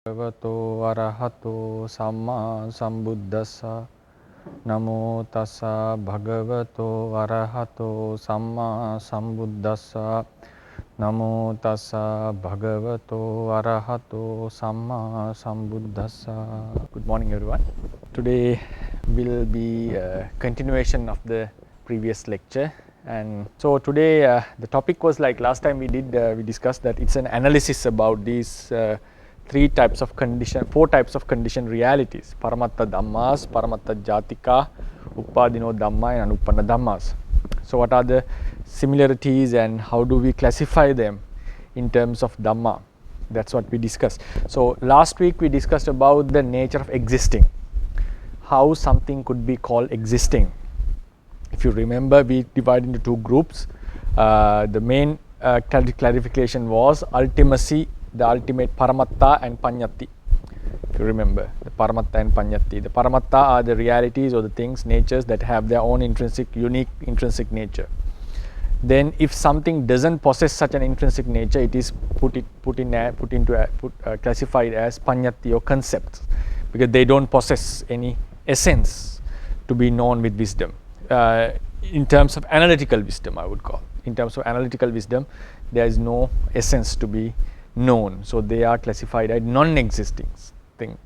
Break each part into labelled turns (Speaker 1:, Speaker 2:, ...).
Speaker 1: Bhagavato arahato samma sambuddhassa. Namo tassa bhagavato arahato samma sambuddhassa. Namo tassa bhagavato arahato samma sambuddhassa. Good morning everyone. Today will be a continuation of the previous lecture, and so today the topic was like last time we discussed that it's an analysis about these four types of conditioned realities: Paramatta Dhammas, Paramatta Jatika, Uppadino Dhamma and Anupanna Dhammas. So what are the similarities and how do we classify them in terms of Dhamma? That's what we discussed. So last week we discussed about the nature of existing, how something could be called existing. If you remember, we divided into two groups. The main clarification was ultimacy, the ultimate Paramatta and Panyati. If you remember, the Paramatta and Panyati. The Paramatta are the realities or the things, natures that have their own unique intrinsic nature. Then if something doesn't possess such an intrinsic nature, it is classified as Panyati or concepts, because they don't possess any essence to be known with wisdom. In terms of analytical wisdom, I would call. In terms of analytical wisdom, there is no essence to be known. So they are classified as non-existing thing,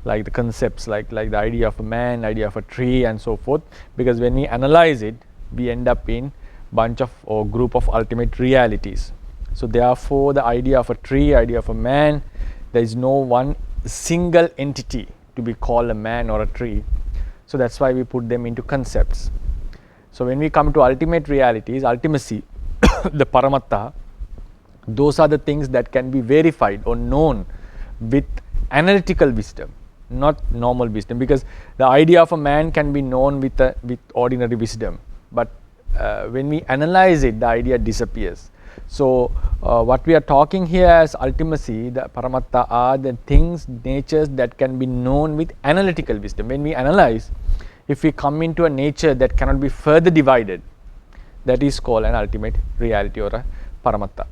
Speaker 1: like the concepts, like the idea of a man, idea of a tree, and so forth. Because when we analyze it, we end up in bunch of or group of ultimate realities. So therefore, the idea of a tree, idea of a man, there is no one single entity to be called a man or a tree. So that's why we put them into concepts. So when we come to ultimate realities, ultimacy, the Paramatta, those are the things that can be verified or known with analytical wisdom, not normal wisdom. Because the idea of a man can be known with ordinary wisdom, but when we analyze it, the idea disappears. So what we are talking here as ultimacy, the Paramatta, are the things, natures that can be known with analytical wisdom. When we analyze, if we come into a nature that cannot be further divided, that is called an ultimate reality or a Paramatta.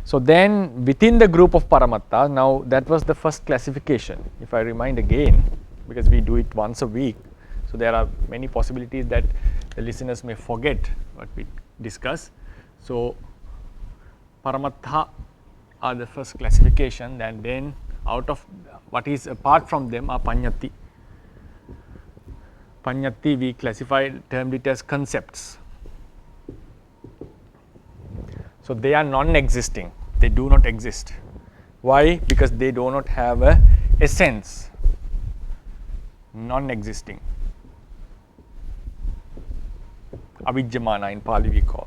Speaker 1: So then within the group of Paramatta, now that was the first classification. If I remind again, because we do it once a week, so there are many possibilities that the listeners may forget what we discuss. So Paramatta are the first classification, and then out of what is apart from them are Panyati. Panyati we termed it as concepts. So they are non-existing, they do not exist. Why? Because they do not have a essence, non-existing. Avijjamana in Pali we call.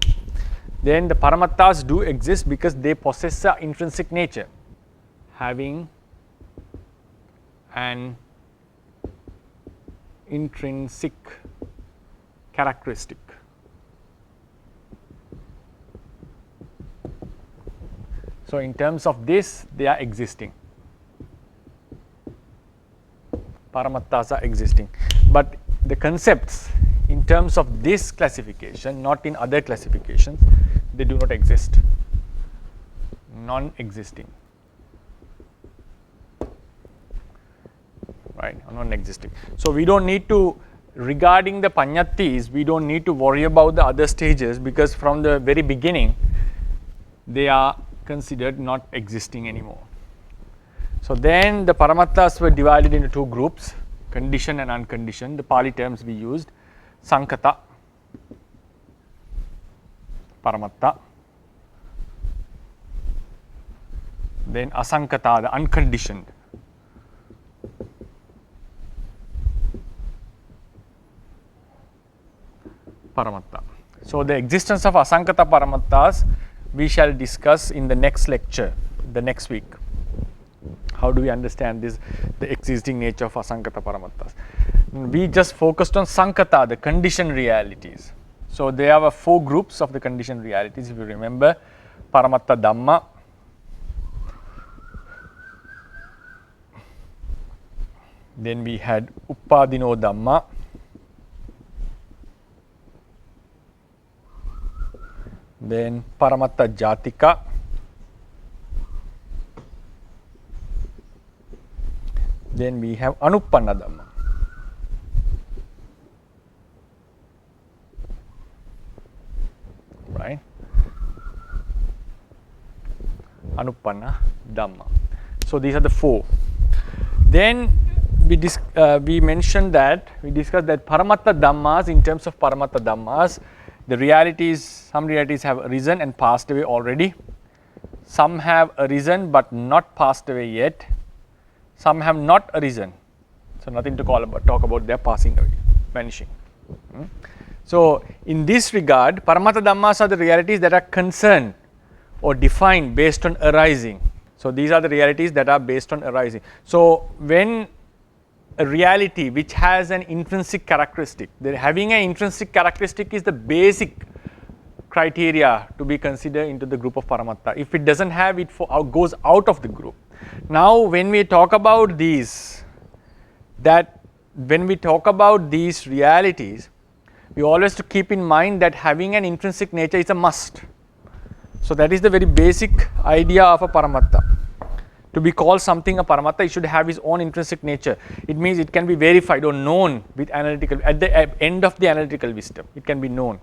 Speaker 1: Then the Paramattas do exist because they possess an intrinsic nature, having an intrinsic characteristic. So in terms of this, they are existing. Paramattas are existing. But the concepts, in terms of this classification, not in other classifications, they do not exist. Non-existing. Right? Non-existing. So we don't need to, regarding the Panyatis, we don't need to worry about the other stages, because from the very beginning, they are considered not existing anymore. So then the Paramattas were divided into two groups, conditioned and unconditioned. The Pali terms we used, Sankata, Paramatta, then Asankata, the unconditioned. Paramatta. So the existence of Asankata Paramattas we shall discuss in the next lecture, the next week. How do we understand this, the existing nature of Asankata Paramattas? We just focused on Sankata, the conditioned realities. So there are four groups of the conditioned realities, if you remember. Paramatta Dhamma, then we had Uppadino Dhamma, then Paramatta Jatika, Then we have Anuppanna Dhamma. Right? Anuppanna Dhamma. So these are the 4. Then we mentioned that, we discussed that Paramatta Dhammas, in terms of Paramatta Dhammas, the realities, some realities have arisen and passed away already. Some have arisen but not passed away yet. Some have not arisen. So nothing to talk about their passing away, vanishing. So in this regard, Paramatta Dhammas are the realities that are concerned or defined based on arising. So these are the realities that are based on arising. So when a reality which has an intrinsic characteristic, having an intrinsic characteristic is the basic criteria to be considered into the group of Paramatta. If it doesn't have it, goes out of the group. Now when we talk about these, when we talk about these realities, we always to keep in mind that having an intrinsic nature is a must. So that is the very basic idea of a Paramatta. To be called something a Paramatta, it should have its own intrinsic nature. It means it can be verified or known with analytical, at the end of the analytical wisdom, it can be known.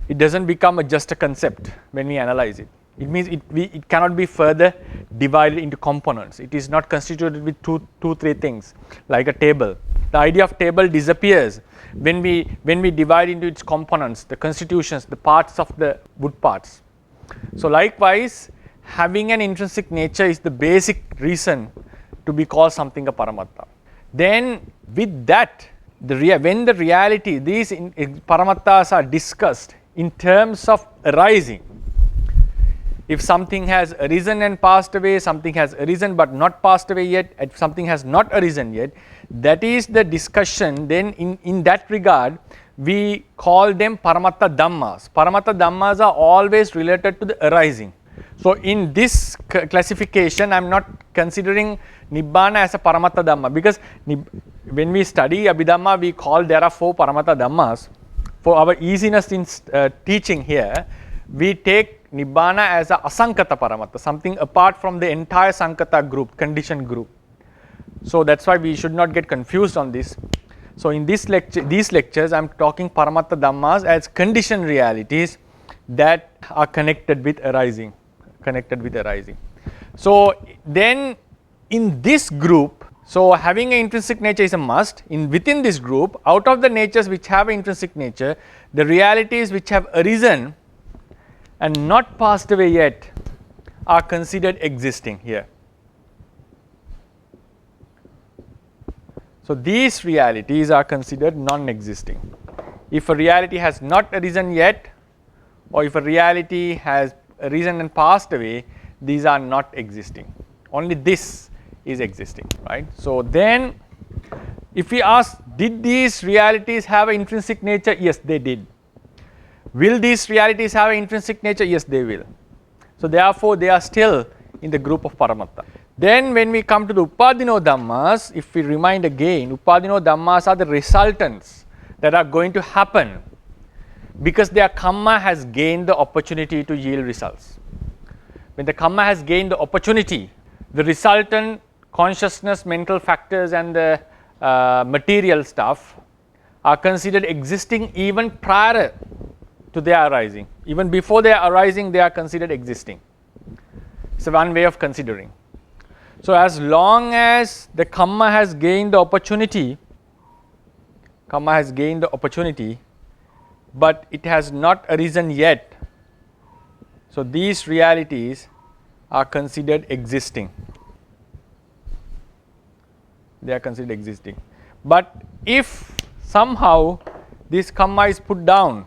Speaker 1: It doesn't become just a concept when we analyze it. It means it cannot be further divided into components. It is not constituted with two, 3 things like a table. The idea of table disappears when we divide into its components, the constitutions, the parts of the wood parts. So likewise, having an intrinsic nature is the basic reason to be called something a Paramatta. Then with that, when the reality, these Paramattas are discussed in terms of arising. If something has arisen and passed away, something has arisen but not passed away yet, if something has not arisen yet, that is the discussion. Then in that regard, we call them Paramatta Dhammas. Paramatta Dhammas are always related to the arising. So in this classification, I am not considering Nibbana as a Paramatta Dhamma, because when we study Abhidhamma, we call there are 4 Paramatta Dhammas. For our easiness in teaching here, we take Nibbana as a Asankata Paramatta, something apart from the entire Sankata group, conditioned group. So that's why we should not get confused on this. So in these lectures, I am talking Paramatta Dhammas as conditioned realities that are connected with arising. So then in this group, so having an intrinsic nature is a must. Within this group, out of the natures which have an intrinsic nature, the realities which have arisen and not passed away yet are considered existing here. So these realities are considered non-existing. If a reality has not arisen yet, or if a reality has arisen and passed away, these are not existing. Only this is existing, right? So then, if we ask, did these realities have an intrinsic nature? Yes, they did. Will these realities have an intrinsic nature? Yes, they will. So therefore, they are still in the group of Paramatta. Then when we come to the Upadino Dhammas, if we remind again, Upadino Dhammas are the resultants that are going to happen because their karma has gained the opportunity to yield results. When the karma has gained the opportunity, the resultant consciousness, mental factors and the material stuff are considered existing even prior to their arising. Even before they are arising, they are considered existing. It's one way of considering. So as long as the karma has gained the opportunity, but it has not arisen yet, so these realities are considered existing. They are considered existing. But if somehow this karma is put down,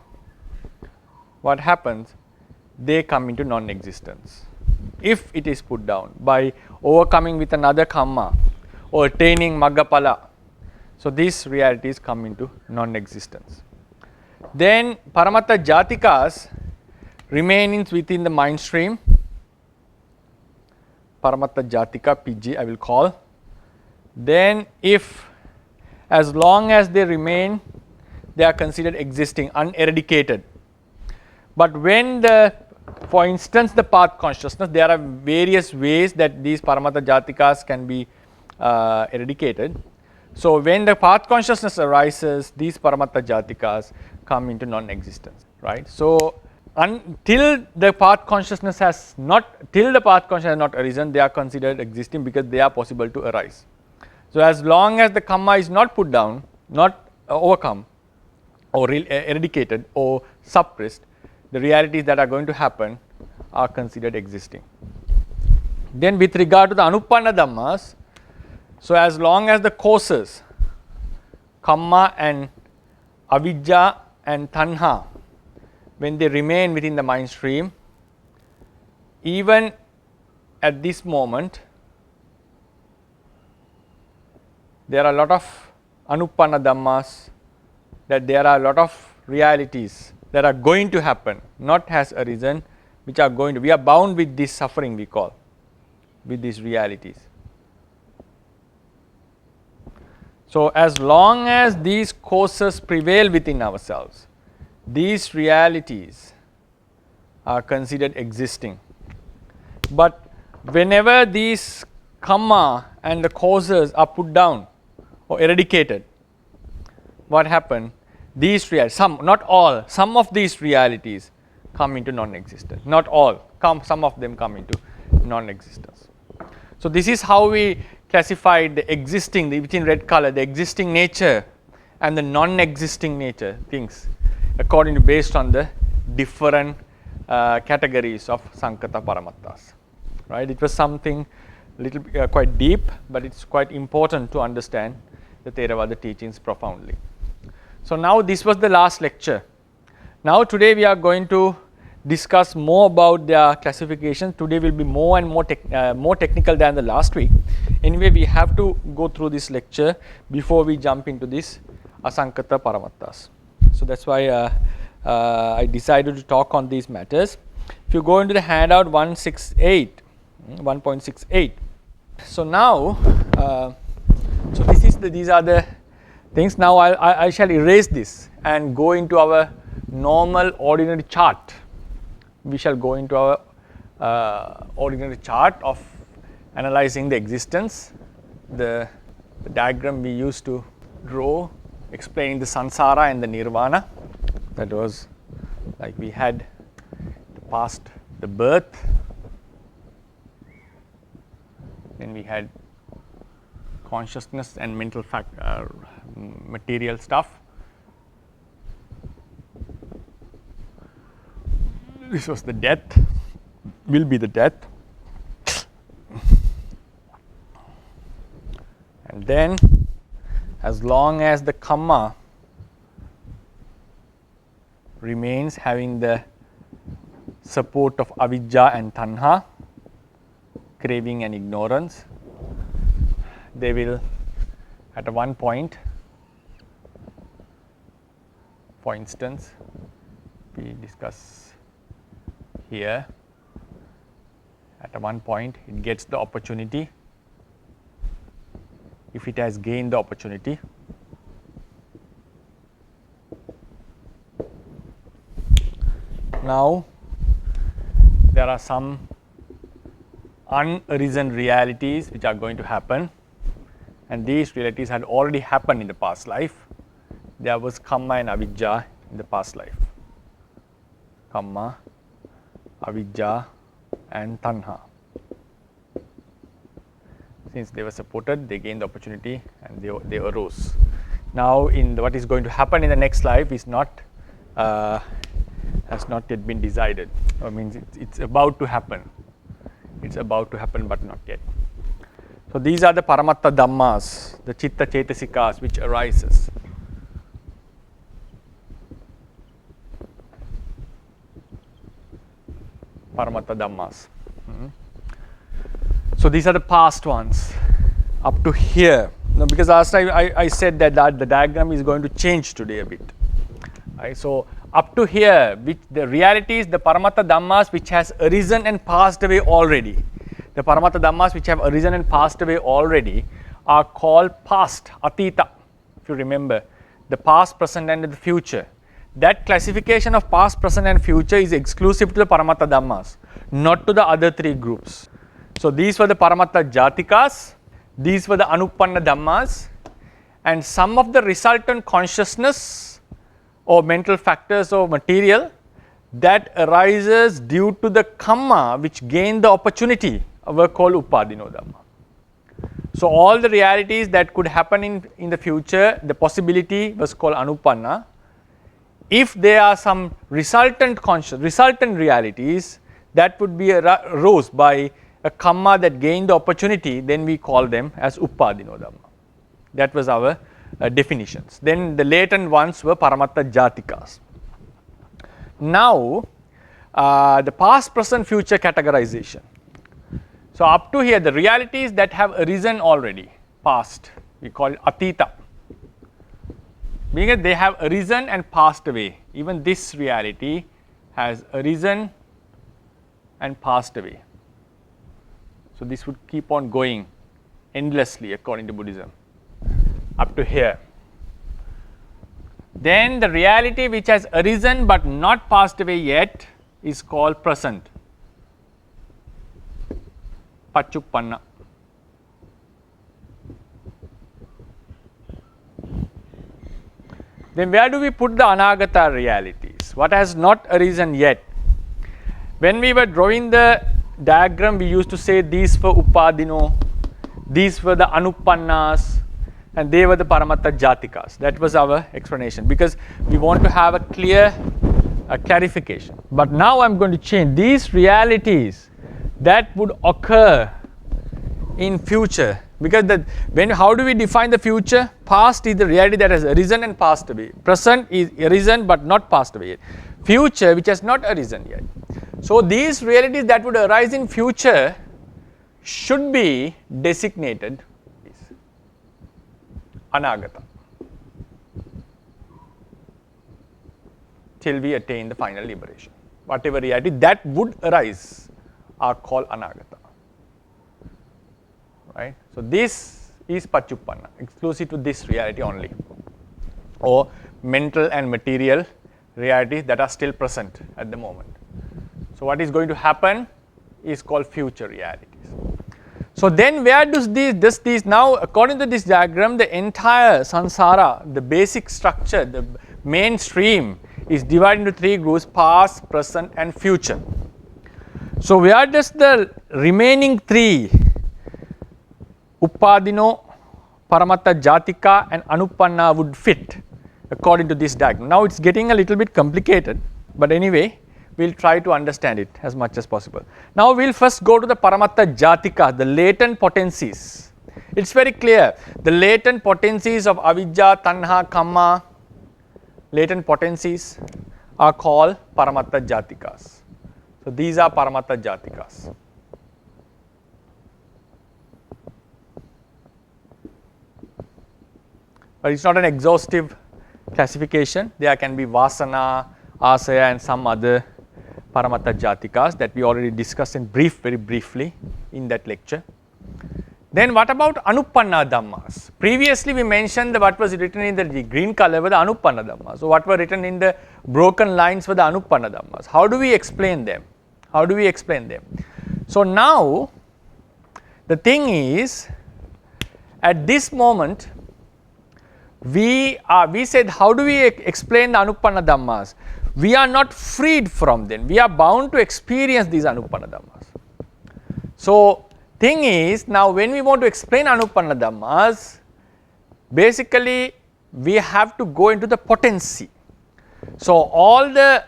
Speaker 1: what happens? They come into non-existence. If it is put down by overcoming with another karma or attaining Maggapala, so these realities come into non-existence. Then Paramatta Jatikas remain within the mind stream. Paramatta Jatika, PG I will call. Then if, as long as they remain, they are considered existing, uneradicated. But when for instance, the path consciousness, there are various ways that these Paramatta Jatikas can be eradicated. So when the path consciousness arises, these Paramattha Jatikas come into non-existence, right. So until the path consciousness has not arisen, they are considered existing because they are possible to arise. So as long as the kamma is not put down, not overcome or eradicated or suppressed, the realities that are going to happen are considered existing. Then with regard to the Anuppanna Dhammas, so as long as the causes, kamma and avijja and tanha, when they remain within the mind stream, even at this moment, there are a lot of Anuppanna Dhammas, that there are a lot of realities that are going to happen, not has arisen, which are going to, we are bound with this suffering we call, with these realities. So as long as these causes prevail within ourselves, these realities are considered existing. But whenever these kamma and the causes are put down or eradicated, what happened? These realities, some, not all, some of these realities come into non-existence. Not all, some of them come into non-existence. So this is how we classify the existing, within red color, the existing nature and the non-existing nature things, according to, based on the different categories of Sankhata Paramattas, right. It was something little quite deep, but it's quite important to understand the Theravada teachings profoundly. So now this was the last lecture. Now today we are going to discuss more about their classification. Today will be more and more technical than the last week. Anyway, we have to go through this lecture before we jump into this Asankhata Paramattas. So that's why I decided to talk on these matters. If you go into the handout 1.68, so now, so these are the things. Now I shall erase this and go into our normal ordinary chart. We shall go into our ordinary chart of analyzing the existence, the diagram we used to draw explaining the samsara and the nirvana. That was like we had the past, the birth, then we had consciousness and mental material stuff. This was the death, will be the death. And then as long as the kamma remains having the support of avijja and tanha, craving and ignorance, they will at one point, for instance, we discuss here, at one point it gets the opportunity, if it has gained the opportunity, now there are some unarisen realities which are going to happen, and these realities had already happened in the past life. There was kamma and avijja in the past life. Kamma, avijja and tanha. Since they were supported, they gained the opportunity and they arose. Now in what is going to happen in the next life is not has not yet been decided. I mean it's about to happen. It's about to happen but not yet. So these are the Paramattha Dhammas, the Chitta Chetasikas which arises. Paramattha Dhammas. So these are the past ones up to here. Now because last time I said that the diagram is going to change today a bit. Right? So up to here, which the realities, the Paramattha Dhammas which has arisen and passed away already. The Paramattha Dhammas which have arisen and passed away already are called past, Atita, if you remember, the past, present and the future. That classification of past, present and future is exclusive to the Paramattha Dhammas, not to the other three groups. So these were the Paramattha Jatikas, These were the Anupanna Dhammas, and some of the resultant consciousness or mental factors or material that arises due to the kamma which gain the opportunity were called Upadino Dhamma. So, all the realities that could happen in the future, the possibility was called Anupanna. If there are some resultant realities that would be arose by a kamma that gained the opportunity, then we call them as Upadino Dhamma. That was our definitions. Then the latent ones were Paramatta Jatikas. Now, the past, present, future categorization. So, up to here the realities that have arisen already, past, we call it Atita. Meaning they have arisen and passed away. Even this reality has arisen and passed away. So, this would keep on going endlessly according to Buddhism up to here. Then the reality which has arisen but not passed away yet is called present, Pachuppanna. Then where do we put the Anagata realities? What has not arisen yet? When we were drawing the diagram, we used to say these were Upadino, these were the Anupannas, and they were the Paramatta Jatikas. That was our explanation, because we want to have a clear clarification. But now I am going to change these realities that would occur in future, because how do we define the future? Past is the reality that has arisen and passed away. Present is arisen but not passed away yet. Future which has not arisen yet. So these realities that would arise in future should be designated as Anagata till we attain the final liberation. Whatever reality that would arise are called Anagata. Right? So this is Pachuppanna, exclusive to this reality only, or mental and material realities that are still present at the moment. So what is going to happen is called future realities. So then where does these now, according to this diagram, the entire samsara, the basic structure, the mainstream is divided into three groups: past, present and future. So where does the remaining three, Upadino, Paramatta Jatika and Anupanna, would fit according to this diagram? Now it's getting a little bit complicated, but anyway we will try to understand it as much as possible. Now we will first go to the Paramatta Jatika, the latent potencies. It is very clear, the latent potencies of Avijja, Tanha, Kamma, latent potencies are called Paramatta Jatikas. So these are Paramatta Jatikas. But it is not an exhaustive classification. There can be Vasana, Asaya and some other Paramatta Jatikas that we already discussed in very briefly in that lecture. Then what about Anupanna Dhammas? Previously we mentioned that what was written in the green color were the Anupanna Dhammas. So what were written in the broken lines were the Anupanna Dhammas. How do we explain them? So now the thing is, at this moment we said, how do we explain the Anupanna Dhammas? We are not freed from them. We are bound to experience these Anupanna Dhammas. So thing is, now when we want to explain Anupanna Dhammas, basically we have to go into the potency. So all the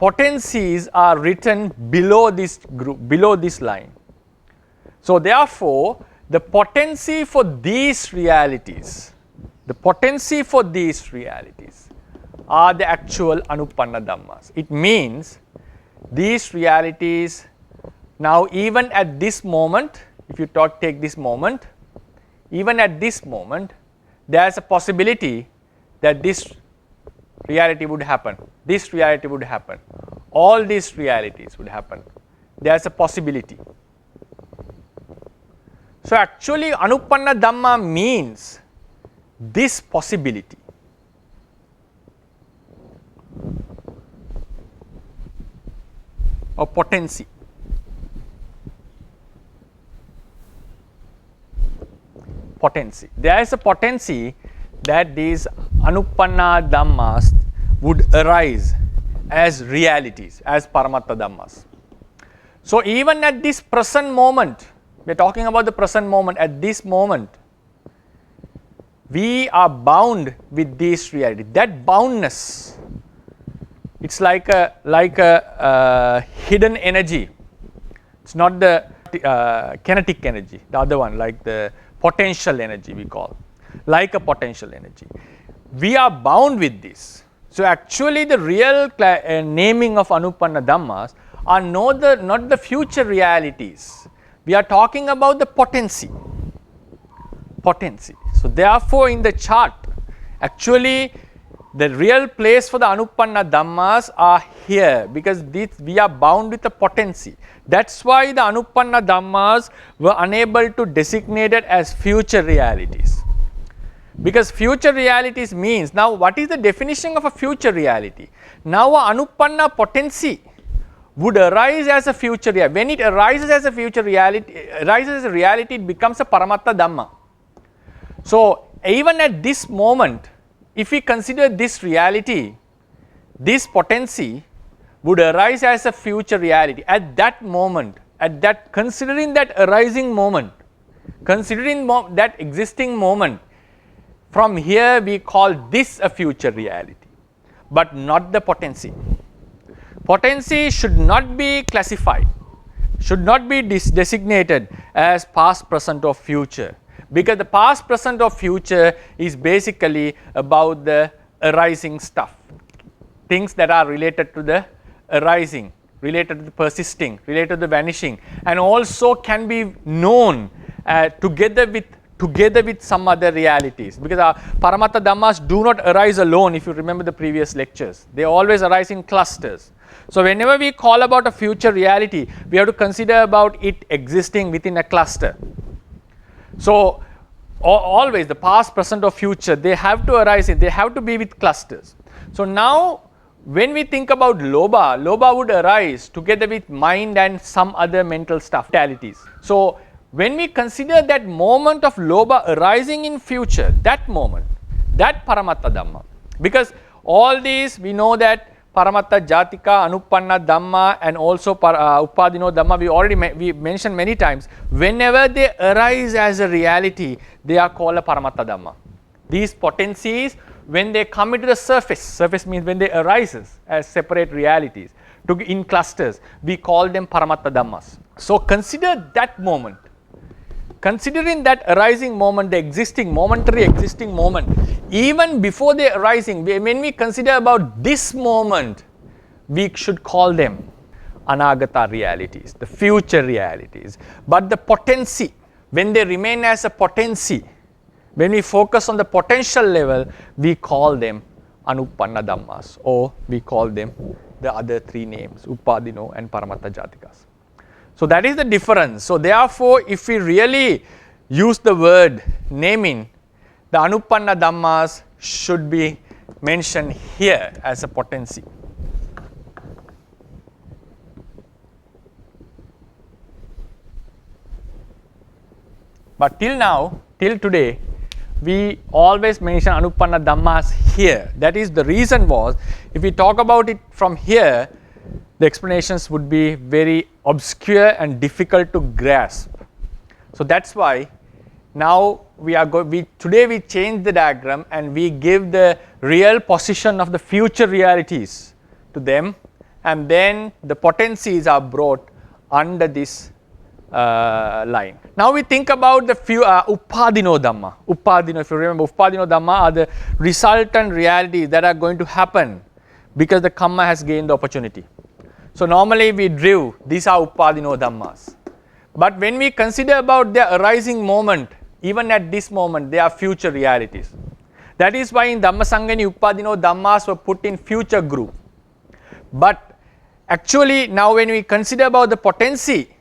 Speaker 1: potencies are written below this group, below this line. So therefore the potency for these realities, are the actual Anupanna Dhammas. It means these realities now, even at this moment, if you take this moment, even at this moment there is a possibility that this reality would happen, this reality would happen, all these realities would happen. There is a possibility. So actually Anupanna Dhamma means this possibility. Or potency. potency. There is a potency that these Anupanna Dhammas would arise as realities, as Paramatta Dhammas. So even at this present moment, we are talking about the present moment, at this moment, we are bound with this reality. That boundness, it's like a hidden energy. It's not the kinetic energy, the other one, like the potential energy we call, like a potential energy. We are bound with this. So actually the real naming of Anupanna Dhammas are not the future realities. We are talking about the potency. So therefore in the chart, actually the real place for the Anupanna Dhammas are here, because we are bound with the potency. That's why the Anupanna Dhammas were unable to designate it as future realities. Because future realities means, now what is the definition of a future reality? Now a Anupanna potency would arise as a future reality. When it arises as a future reality, it becomes a Paramatta Dhamma. So even at this moment, if we consider this reality, this potency would arise as a future reality. At that moment, considering that arising moment, considering that existing moment, from here we call this a future reality, but not the potency. Potency should not be classified, should not be designated as past, present or future, because the past, present or future is basically about the arising stuff, things that are related to the arising, related to the persisting, related to the vanishing, and also can be known together with some other realities, because our Paramatta Dhammas do not arise alone. If you remember the previous lectures, they always arise in clusters. So whenever we call about a future reality, we have to consider about it existing within a cluster. So always the past, present or future, they have to arise they have to be with clusters. So now when we think about Lobha would arise together with mind and some other mental stuff, realities. So when we consider that moment of Lobha arising in future, that moment, that Paramatta Dhamma, because all these we know that Paramatta Jatika, Anupanna Dhamma and also Upadino Dhamma, we mentioned many times, whenever they arise as a reality, they are called a Paramatta Dhamma. These potencies, when they come into the surface means when they arises as separate realities in clusters, we call them Paramatta Dhammas. So consider that moment. Considering that arising moment, the momentary existing moment, even before the arising, when we consider about this moment, we should call them Anagata realities, the future realities. But the potency, when they remain as a potency, when we focus on the potential level, we call them Anupanna Dhammas, or we call them the other three names, Upadino and Paramatta Jatikas. So that is the difference. So therefore, if we really use the word naming, the Anupanna Dhammas should be mentioned here as a potency. But till today, we always mention Anupanna Dhammas here. That is, the reason was, if we talk about it from here, the explanations would be very obscure and difficult to grasp. So that's why now today we change the diagram and we give the real position of the future realities to them, and then the potencies are brought under this line. Now we think about the few Upadino Dhamma. Upadino, if you remember, Upadino Dhamma are the resultant realities that are going to happen because the Kamma has gained the opportunity. So normally we drew, these are Upadino Dhammas. But when we consider about their arising moment, even at this moment, they are future realities. That is why in Dhammasangani, Upadino Dhammas were put in future group. But actually now when we consider about the potency,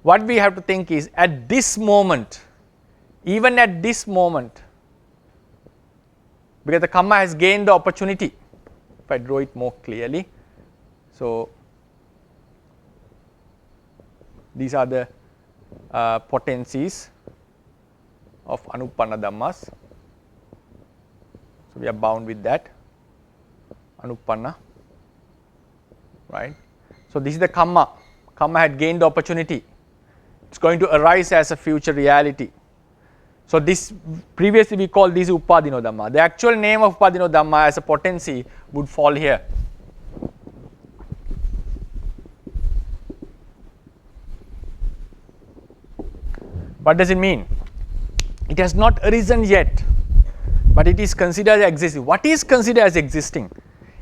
Speaker 1: what we have to think is at this moment, even at this moment, because the Kamma has gained the opportunity. If I draw it more clearly, so these are the potencies. of Anupanna Dhammas. So we are bound with that Anupanna, right? So this is the Kamma. Kamma had gained the opportunity. It's going to arise as a future reality. So this previously we called this Upadino Dhamma. The actual name of Upadino Dhamma as a potency would fall here. What does it mean? It has not arisen yet, but it is considered as existing. What is considered as existing?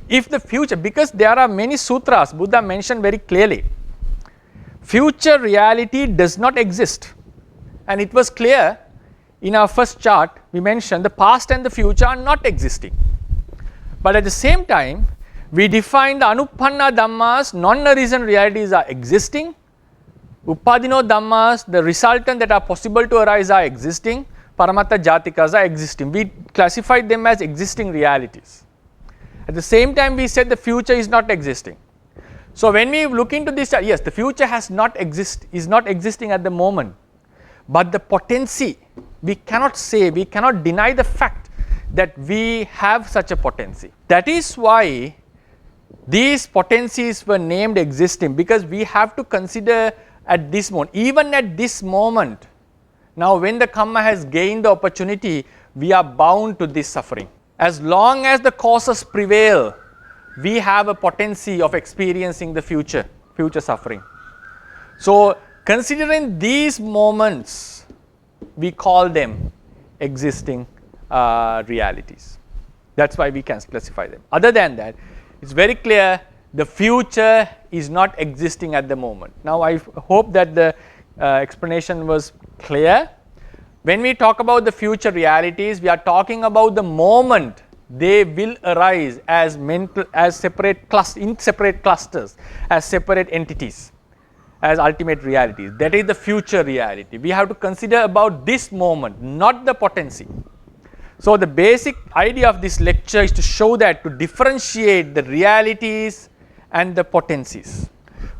Speaker 1: If the future, because there are many sutras, Buddha mentioned very clearly, future reality does not exist. And it was clear in our first chart, we mentioned the past and the future are not existing. But at the same time, we define the Anupanna Dhammas, non-arisen realities are existing. Upadino Dhammas, the resultant that are possible to arise are existing. Paramatta Jatikas are existing. We classified them as existing realities. At the same time, we said the future is not existing. So when we look into this, yes, the future is not existing at the moment. But the potency, we cannot say, we cannot deny the fact that we have such a potency. That is why these potencies were named existing, because we have to consider at this moment, even at this moment, now when the Kamma has gained the opportunity, we are bound to this suffering. As long as the causes prevail, we have a potency of experiencing the future suffering. So considering these moments, we call them existing realities. That's why we can classify them. Other than that, it's very clear the future is not existing at the moment. Now I hope that the explanation was clear. When we talk about the future realities, we are talking about the moment they will arise as separate in separate clusters, as separate entities, as ultimate realities. That is the future reality. We have to consider about this moment, not the potency. So the basic idea of this lecture is to show that, to differentiate the realities and the potencies.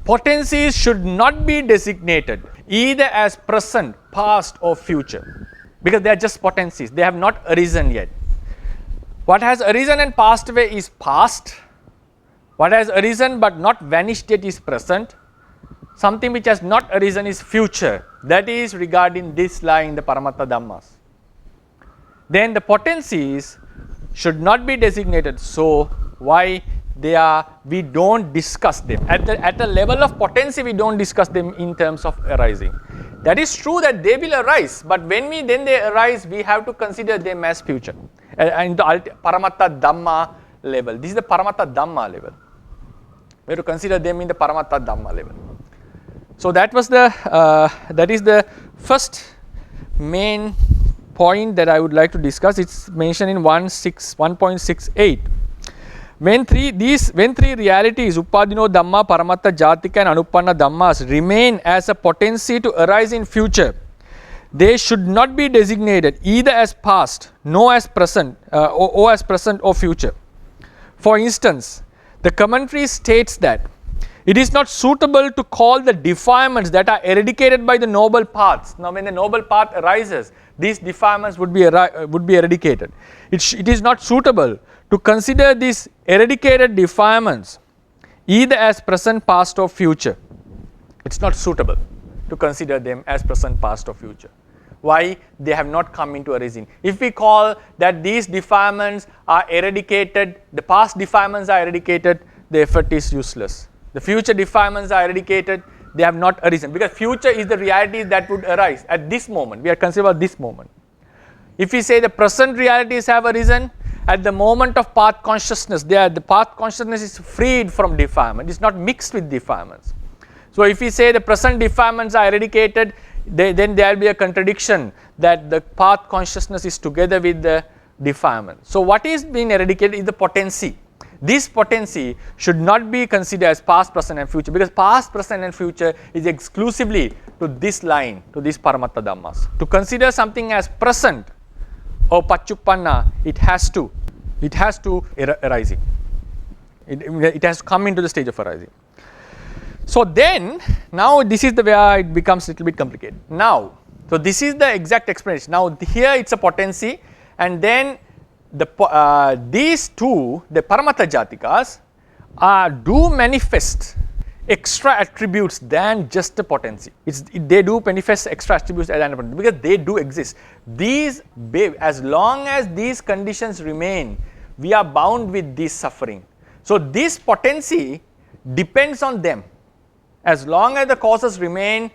Speaker 1: Potencies should not be designated either as present, past or future, because they are just potencies. They have not arisen yet. What has arisen and passed away is past. What has arisen but not vanished yet is present. Something which has not arisen is future. That is regarding this line, the Paramatta Dhammas. Then the potencies should not be designated. So why we don't discuss them. At the level of potency, we don't discuss them in terms of arising. That is true that they will arise, but when they arise, we have to consider them as future. In the Paramatta Dhamma level. This is the Paramatta Dhamma level. We have to consider them in the Paramatta Dhamma level. So that was that is the first main point that I would like to discuss. It's mentioned in 1.68. When three realities, Upadino Dhamma, Paramatta Jatika and Anupanna Dhammas, remain as a potency to arise in future, they should not be designated either as past, nor as present, or as present or future. For instance, the commentary states that it is not suitable to call the defilements that are eradicated by the noble paths. Now, when the noble path arises, these defilements would be eradicated. It is not suitable to consider these eradicated defilements either as present, past or future. It's not suitable to consider them as present, past or future. Why? They have not come into arising. If we call that these defilements are eradicated, the past defilements are eradicated, the effort is useless. The future defilements are eradicated, they have not arisen, because future is the reality that would arise at this moment. We are considering this moment. If we say the present realities have arisen, at the moment of path consciousness, the path consciousness is freed from defilement. It's not mixed with defilements. So if we say the present defilements are eradicated, then there will be a contradiction that the path consciousness is together with the defilement. So what is being eradicated is the potency. This potency should not be considered as past, present and future, because past, present and future is exclusively to this line, to these Paramatta Dhammas. To consider something as present or Pachuppanna, it has to arising. It has to come into the stage of arising. So then, now this is where it becomes a little bit complicated. Now, So this is the exact explanation. Now here it's a potency, and then these two, the Paramattha Jatikas, do manifest extra attributes than just the potency. They do manifest extra attributes than the potency because they do exist. These, as long as these conditions remain, we are bound with this suffering. So this potency depends on them. As long as the causes remain,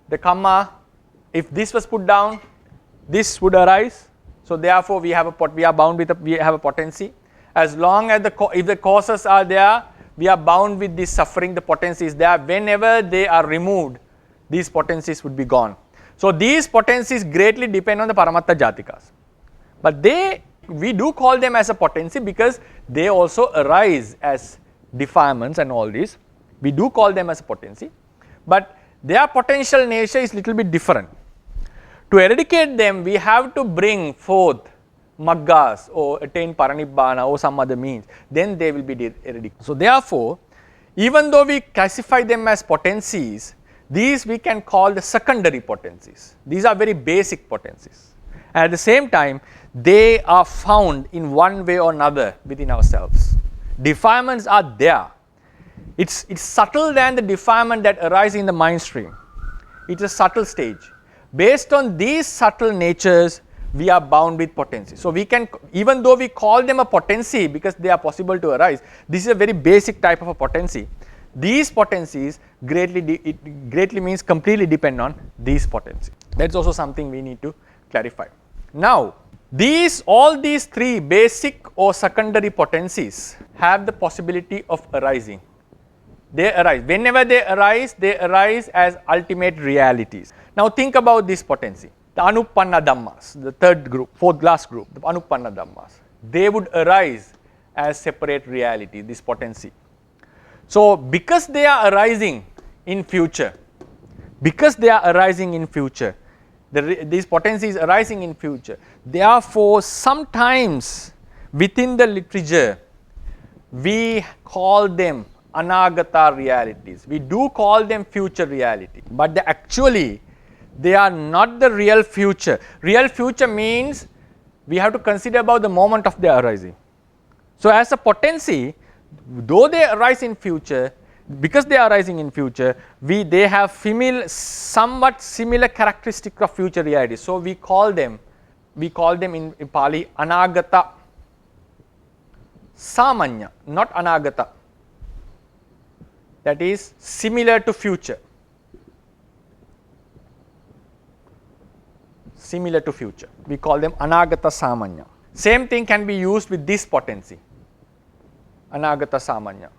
Speaker 1: the karma, if this was put down, this would arise. So therefore we have we are bound with we have a potency. As long as if the causes are there, we are bound with this suffering, the potency is there. Whenever they are removed, these potencies would be gone. So these potencies greatly depend on the Paramattha Jatikas. But we do call them as a potency because they also arise as defilements and all this. We do call them as a potency, but their potential nature is little bit different. To eradicate them, we have to bring forth maggas or attain paranibbana or some other means, then they will be eradicated. So therefore, even though we classify them as potencies, these we can call the secondary potencies. These are very basic potencies. And at the same time, they are found in one way or another within ourselves. Defilements are there. It's subtle than the defilement that arises in the mind stream. It's a subtle stage. Based on these subtle natures, we are bound with potency. So we can, even though we call them a potency because they are possible to arise, this is a very basic type of a potency. These potencies greatly means completely depend on these potencies. That's also something we need to clarify. Now, all these three basic or secondary potencies have the possibility of arising. They arise. Whenever they arise as ultimate realities. Now think about this potency. The Anuppanna Dhammas, the third group, last group, the Anuppanna Dhammas, they would arise as separate reality, this potency. So because they are arising in future, these potencies arising in future, therefore sometimes within the literature, we call them anagata realities. We do call them future reality, but they are not the real future. Real future means we have to consider about the moment of their arising. So as a potency, though they arise in future, because they are arising in future, they have somewhat similar characteristics of future reality. So we call them in Pali anagata samanya, not anagata. That is similar to future. Similar to future. We call them anagata samanya. Same thing can be used with this potency, anagata samanya.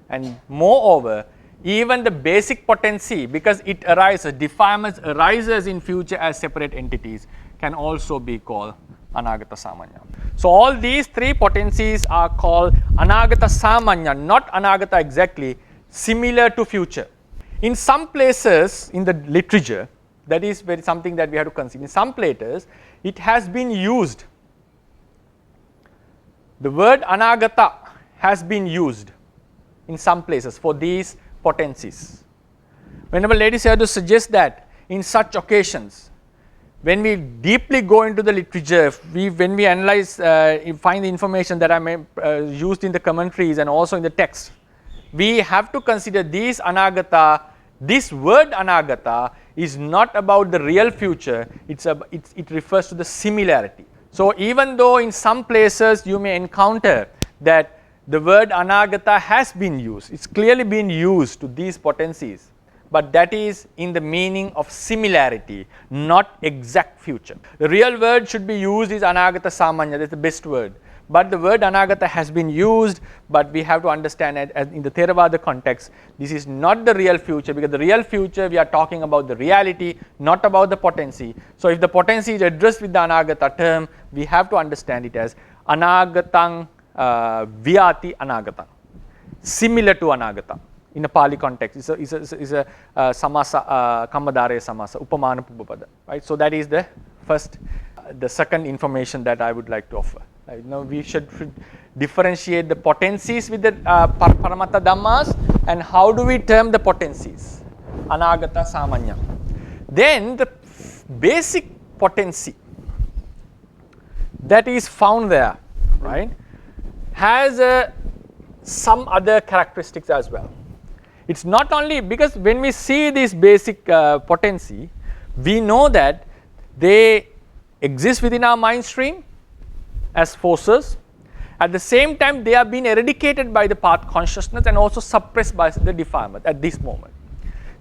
Speaker 1: And moreover, even the basic potency, because it arises, defilements arises in future as separate entities, can also be called anagata samanya. So all these three potencies are called anagata samanya, not anagata exactly, similar to future. In some places in the literature, that is something that we have to consider. In some places, it has been used. The word anagata has been used in some places for these potencies. Whenever ladies have to suggest that in such occasions, when we deeply go into the literature, when we analyze, find the information that are used in the commentaries and also in the text, we have to consider these anagata. This word anagata is not about the real future, it refers to the similarity. So even though in some places you may encounter that the word anagata has been used, it's clearly been used to these potencies, but that is in the meaning of similarity, not exact future. The real word should be used is anagata samanya, that's the best word. But the word anagata has been used, but we have to understand it as in the Theravada context, this is not the real future, because the real future we are talking about the reality, not about the potency. So if the potency is addressed with the anagata term, we have to understand it as anagatang vyati anagatang, similar to anagata. In a Pali context, is a samasa, kammadare samasa, upamana pubapada, right? So that is the second information that I would like to offer. Right? Now we should differentiate the potencies with the Paramattha Dhammas, and how do we term the potencies? Anagata samanya. Then the basic potency that is found there, right, has some other characteristics as well. It's not only because when we see this basic potency, we know that they exist within our mind stream as forces. At the same time, they are being eradicated by the path consciousness and also suppressed by the defilement at this moment.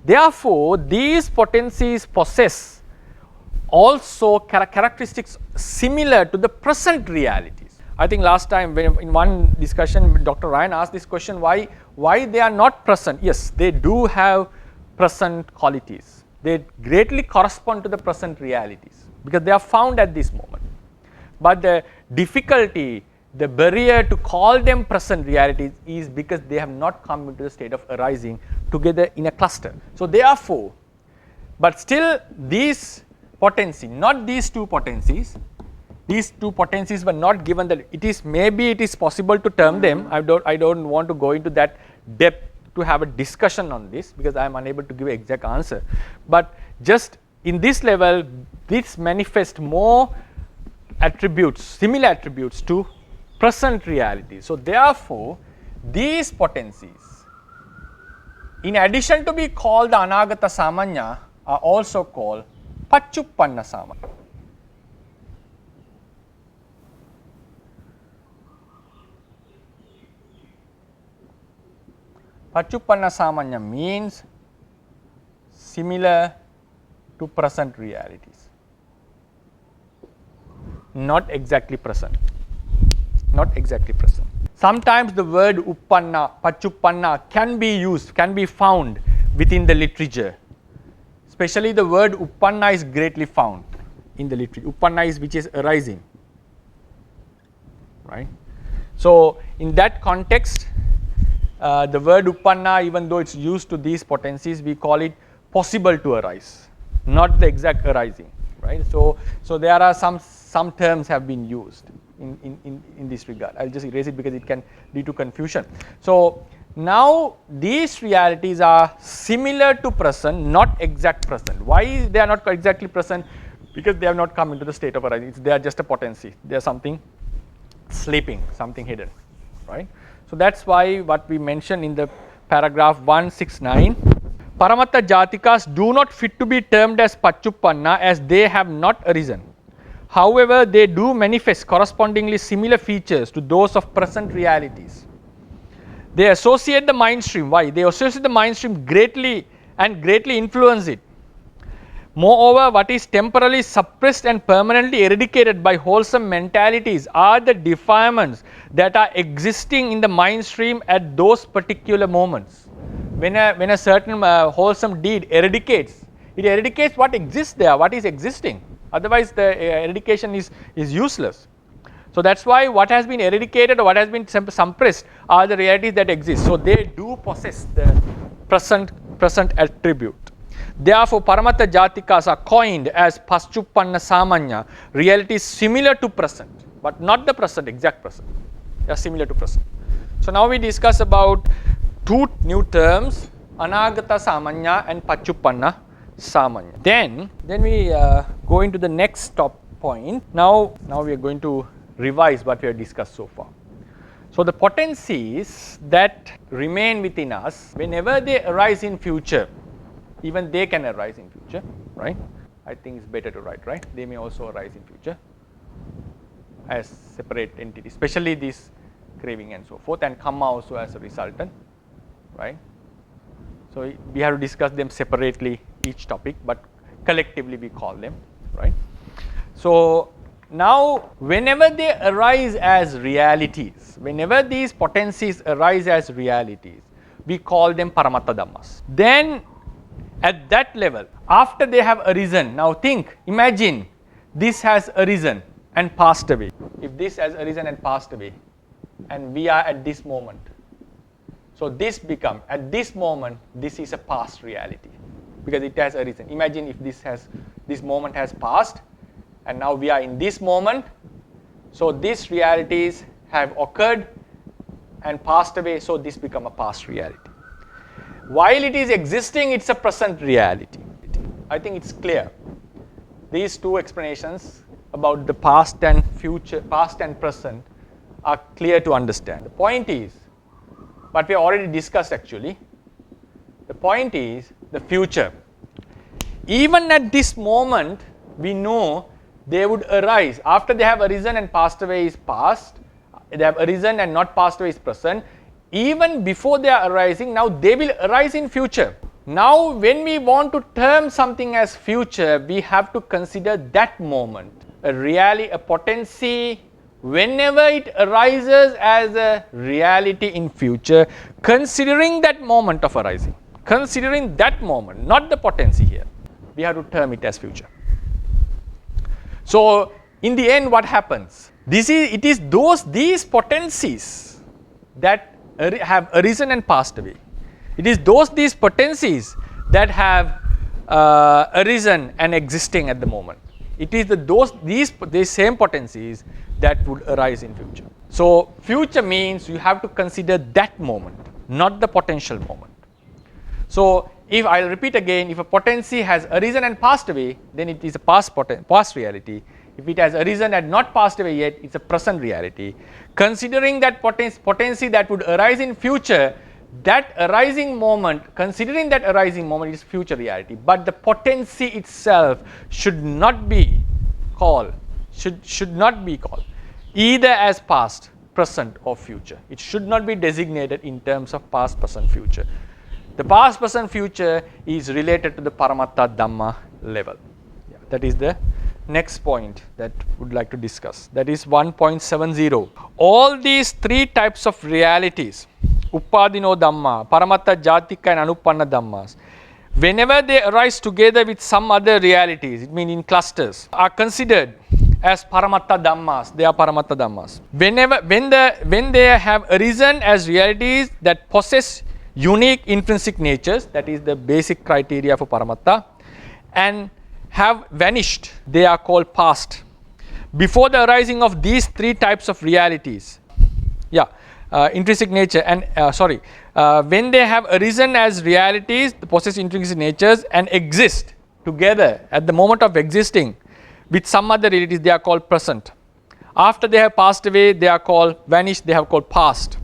Speaker 1: Therefore, these potencies possess also characteristics similar to the present realities. I think last time when in one discussion Dr. Ryan asked this question, why they are not present. Yes, they do have present qualities. They greatly correspond to the present realities because they are found at this moment. But the difficulty, the barrier to call them present realities is because they have not come into the state of arising together in a cluster. So therefore, but still these potency, not these two potencies were not given that it is, maybe it is possible to term them. I don't want to go into that depth to have a discussion on this because I am unable to give an exact answer. But just in this level, this manifests more attributes, similar attributes to present reality. So therefore, these potencies, in addition to be called the Anagata Samanya, are also called Pachuppanna Samanya. Pachuppanna Samanya means similar to present realities, not exactly present. Not exactly present. Sometimes the word uppanna, pachuppanna can be used, can be found within the literature. Especially the word uppanna is greatly found in the literature. Uppanna is which is arising, right? So in that context, the word uppanna, even though it's used to these potencies, we call it possible to arise, not the exact arising, right? So there are some terms have been used in this regard. I'll just erase it because it can lead to confusion. So now these realities are similar to present, not exact present. Why they are not exactly present? Because they have not come into the state of arising. They are just a potency. They are something sleeping, something hidden, right? So that's why what we mentioned in the paragraph 169, Paramatta Jatikas do not fit to be termed as Pachuppanna as they have not arisen. However, they do manifest correspondingly similar features to those of present realities. They associate the mind stream. Why? They associate the mind stream greatly and greatly influence it. Moreover, what is temporarily suppressed and permanently eradicated by wholesome mentalities are the defilements that are existing in the mind stream at those particular moments. When a certain wholesome deed eradicates, it eradicates what exists there, what is existing. Otherwise, the eradication is useless. So that's why what has been eradicated or what has been suppressed are the realities that exist. So they do possess the present attribute. Therefore, Paramatta Jatikas are coined as Pachuppanna Samanya, realities similar to present, but not the present, exact present. They are similar to present. So now we discuss about two new terms, Anagata Samanya and Pachuppanna Samanya. Then we go into the next top point. Now we are going to revise what we have discussed so far. So the potencies that remain within us, whenever they arise in future, even they can arise in future, right? I think it's better to write, right? They may also arise in future as separate entities, especially this craving and so forth, and karma also as a resultant, right? So we have to discuss them separately, each topic, but collectively we call them, right? So now whenever they arise as realities, whenever these potencies arise as realities, we call them Paramatta Dhammas. Then at that level, after they have arisen, now imagine this has arisen and passed away. If this has arisen and passed away, and we are at this moment, so this becomes, at this moment, this is a past reality because it has arisen. Imagine if this moment has passed and now we are in this moment, so these realities have occurred and passed away, so this becomes a past reality. While it is existing, it's a present reality. I think it's clear. these two explanations about the past and future, past and present are clear to understand. The point is, what we already discussed actually, the point is the future. Even at this moment, we know they would arise. After they have arisen and passed away is past, they have arisen and not passed away is present. Even before they are arising, now they will arise in future. Now when we want to term something as future, we have to consider that moment. A potency, whenever it arises as a reality in future, considering that moment of arising, considering that moment, not the potency here, we have to term it as future. So in the end, what happens? It is these potencies that have arisen and passed away. It is these potencies that have arisen and existing at the moment. It is these same potencies that would arise in future. So future means you have to consider that moment, not the potential moment. So if I'll repeat again, if a potency has arisen and passed away, then it is a past reality. If it has arisen and not passed away yet, it's a present reality. Considering that potency that would arise in future, that arising moment, considering that arising moment is future reality. But the potency itself should not be called either as past, present or future. It should not be designated in terms of past, present, future. The past, present, future is related to the Paramatta Dhamma level. Yeah, that is the next point that would like to discuss. That is 1.70. All these three types of realities, Uppadino Dhamma, Paramatta Jatika and Anuppanna Dhammas, whenever they arise together with some other realities, it means in clusters, are considered as Paramatta Dhammas. They are Paramatta Dhammas. When they have arisen as realities that possess unique intrinsic natures, that is the basic criteria for Paramatta, and have vanished, they are called past. Before the arising of these three types of realities, intrinsic nature and when they have arisen as realities, possess intrinsic natures and exist together at the moment of existing with some other realities, they are called present. After they have passed away, they are called vanished, they have called past.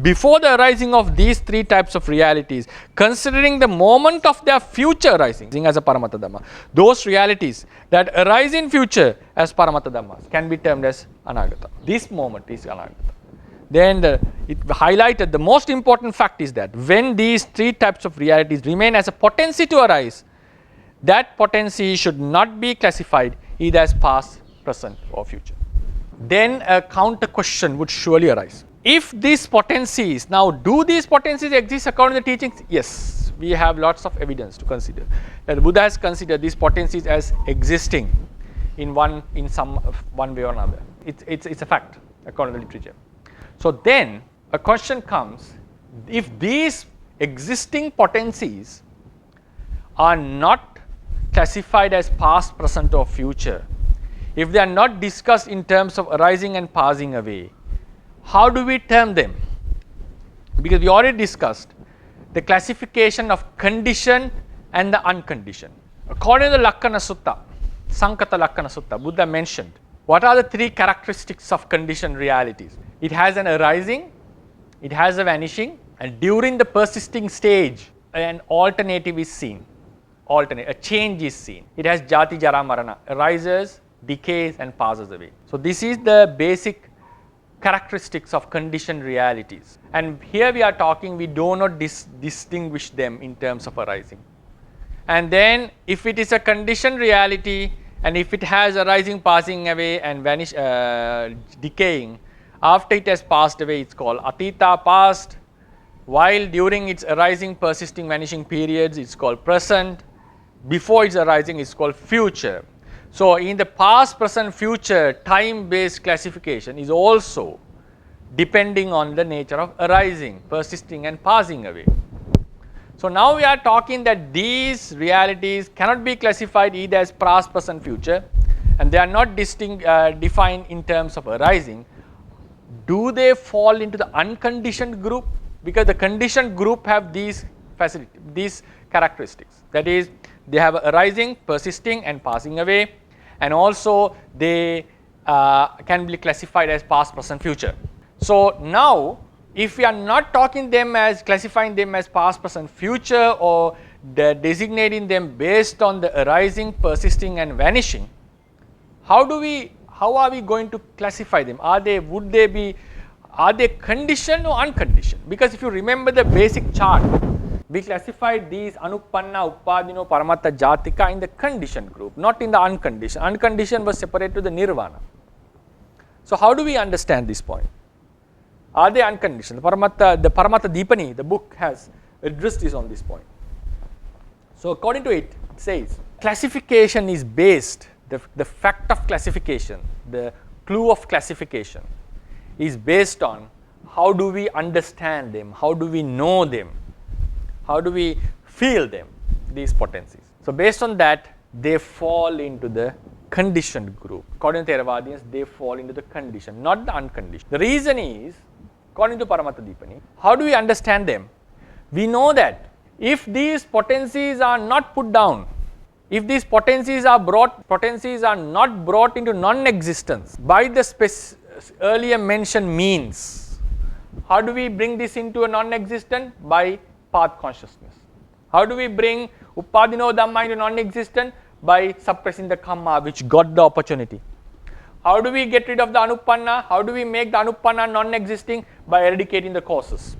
Speaker 1: Before the arising of these three types of realities, considering the moment of their future arising as a Paramatta Dhamma, those realities that arise in future as Paramatta Dhammas can be termed as Anagata. This moment is Anagata. Then it highlighted the most important fact is that when these three types of realities remain as a potency to arise, that potency should not be classified either as past, present or future. Then a counter question would surely arise. If these potencies, now do these potencies exist according to the teachings? Yes, we have lots of evidence to consider that Buddha has considered these potencies as existing in one way or another. It's a fact according to the literature. So then a question comes, if these existing potencies are not classified as past, present or future, if they are not discussed in terms of arising and passing away, how do we term them? Because we already discussed the classification of conditioned and the unconditioned. According to the Lakkana Sutta, Sankata Lakkana Sutta, Buddha mentioned what are the three characteristics of conditioned realities. It has an arising, it has a vanishing, and during the persisting stage, an alternative is seen. A change is seen. It has Jati Jara Marana, arises, decays and passes away. So this is the basic characteristics of conditioned realities. And here we are talking, we do not distinguish them in terms of arising. And then if it is a conditioned reality and if it has arising, passing away and vanish, decaying, after it has passed away, it's called Atita, past, while during its arising, persisting, vanishing periods, it's called present, before its arising, it's called future. So in the past, present, future, time-based classification is also depending on the nature of arising, persisting and passing away. So now we are talking that these realities cannot be classified either as past, present, future, and they are not defined in terms of arising. Do they fall into the unconditioned group? Because the conditioned group have these characteristics. That is, they have arising, persisting and passing away, and also they can be classified as past, present, future. So now if we are not talking them as classifying them as past, present, future, or designating them based on the arising, persisting and vanishing, how are we going to classify them? Are they conditioned or unconditioned? Because if you remember the basic chart, we classified these Anuppanna, Uppadino, Paramattha, Jatika in the conditioned group, not in the unconditioned. Unconditioned was separate to the Nirvana. So how do we understand this point? Are they unconditioned? The Paramattha Dipani, the book has addressed this on this point. So according to it, it says classification is based, the fact of classification, the clue of classification is based on how do we understand them, how do we know them, how do we feel them, these potencies. So based on that, they fall into the conditioned group. According to Theravadians, they fall into the conditioned, not the unconditioned. The reason is, according to Paramattha Dipani, how do we understand them? We know that if these potencies are not put down, if these potencies are not brought into non-existence by the earlier mentioned means, how do we bring this into a non-existent? By path consciousness. How do we bring Uppadino Dhamma into non-existent? By suppressing the Kamma which got the opportunity. How do we get rid of the Anuppanna? How do we make the Anuppanna non-existing? By eradicating the causes.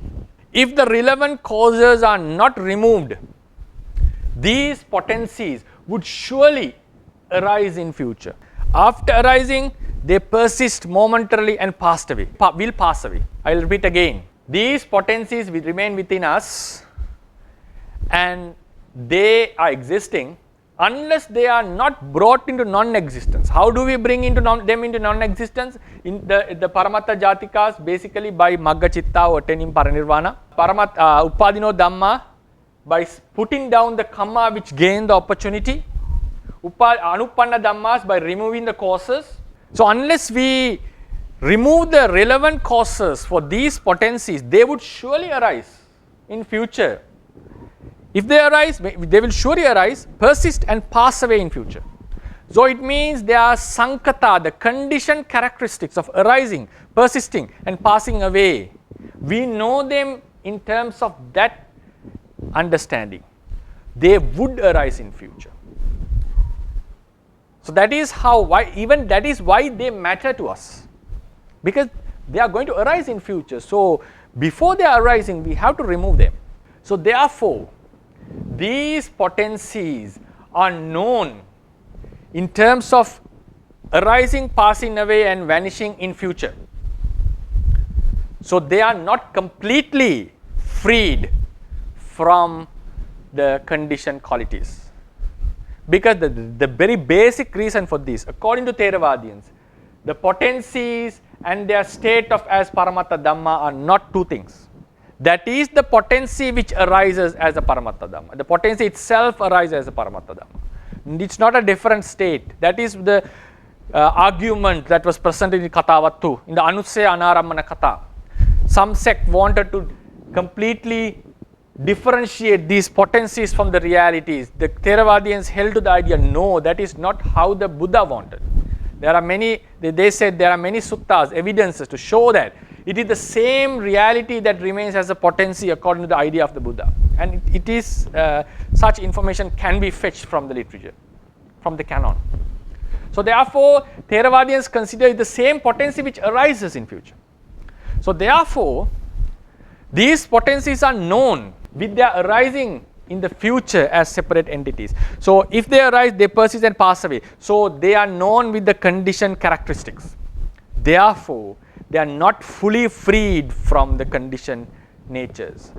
Speaker 1: If the relevant causes are not removed, these potencies would surely arise in future. After arising, they persist momentarily and will pass away. I will repeat again. These potencies will remain within us and they are existing unless they are not brought into non-existence. How do we bring them into non-existence? In the Paramattha Jatikas, basically by Magga Chitta or attaining Paranirvana. Uppadino Dhamma, by putting down the Kamma which gain the opportunity. Anuppanna Dhammas, by removing the causes. So unless we remove the relevant causes for these potencies, they would surely arise in future. If they arise, they will surely arise, persist and pass away in future. So it means they are sankata, the conditioned characteristics of arising, persisting and passing away. We know them in terms of that understanding. They would arise in future. So that is why they matter to us. Because they are going to arise in future. So before they are arising, we have to remove them. So therefore, these potencies are known in terms of arising, passing away and vanishing in future. So they are not completely freed from the conditioned qualities. Because the very basic reason for this, according to Theravadians, the potencies and their state of as Paramattha Dhamma are not two things. That is the potency which arises as a Paramattha Dhamma. The potency itself arises as a Paramattha Dhamma. It's not a different state. That is the argument that was presented in Katavattu, in the Anusaya Anarammana Katha. Some sect wanted to completely differentiate these potencies from the realities. The Theravadians held to the idea, no, that is not how the Buddha wanted. There are many, they said there are many suttas, evidences to show that it is the same reality that remains as a potency according to the idea of the Buddha. And it is, such information can be fetched from the literature, from the canon. So therefore, Theravadians consider it the same potency which arises in future. So therefore, these potencies are known with their arising in the future as separate entities. So if they arise, they persist and pass away. So they are known with the conditioned characteristics. Therefore, they are not fully freed from the conditioned natures.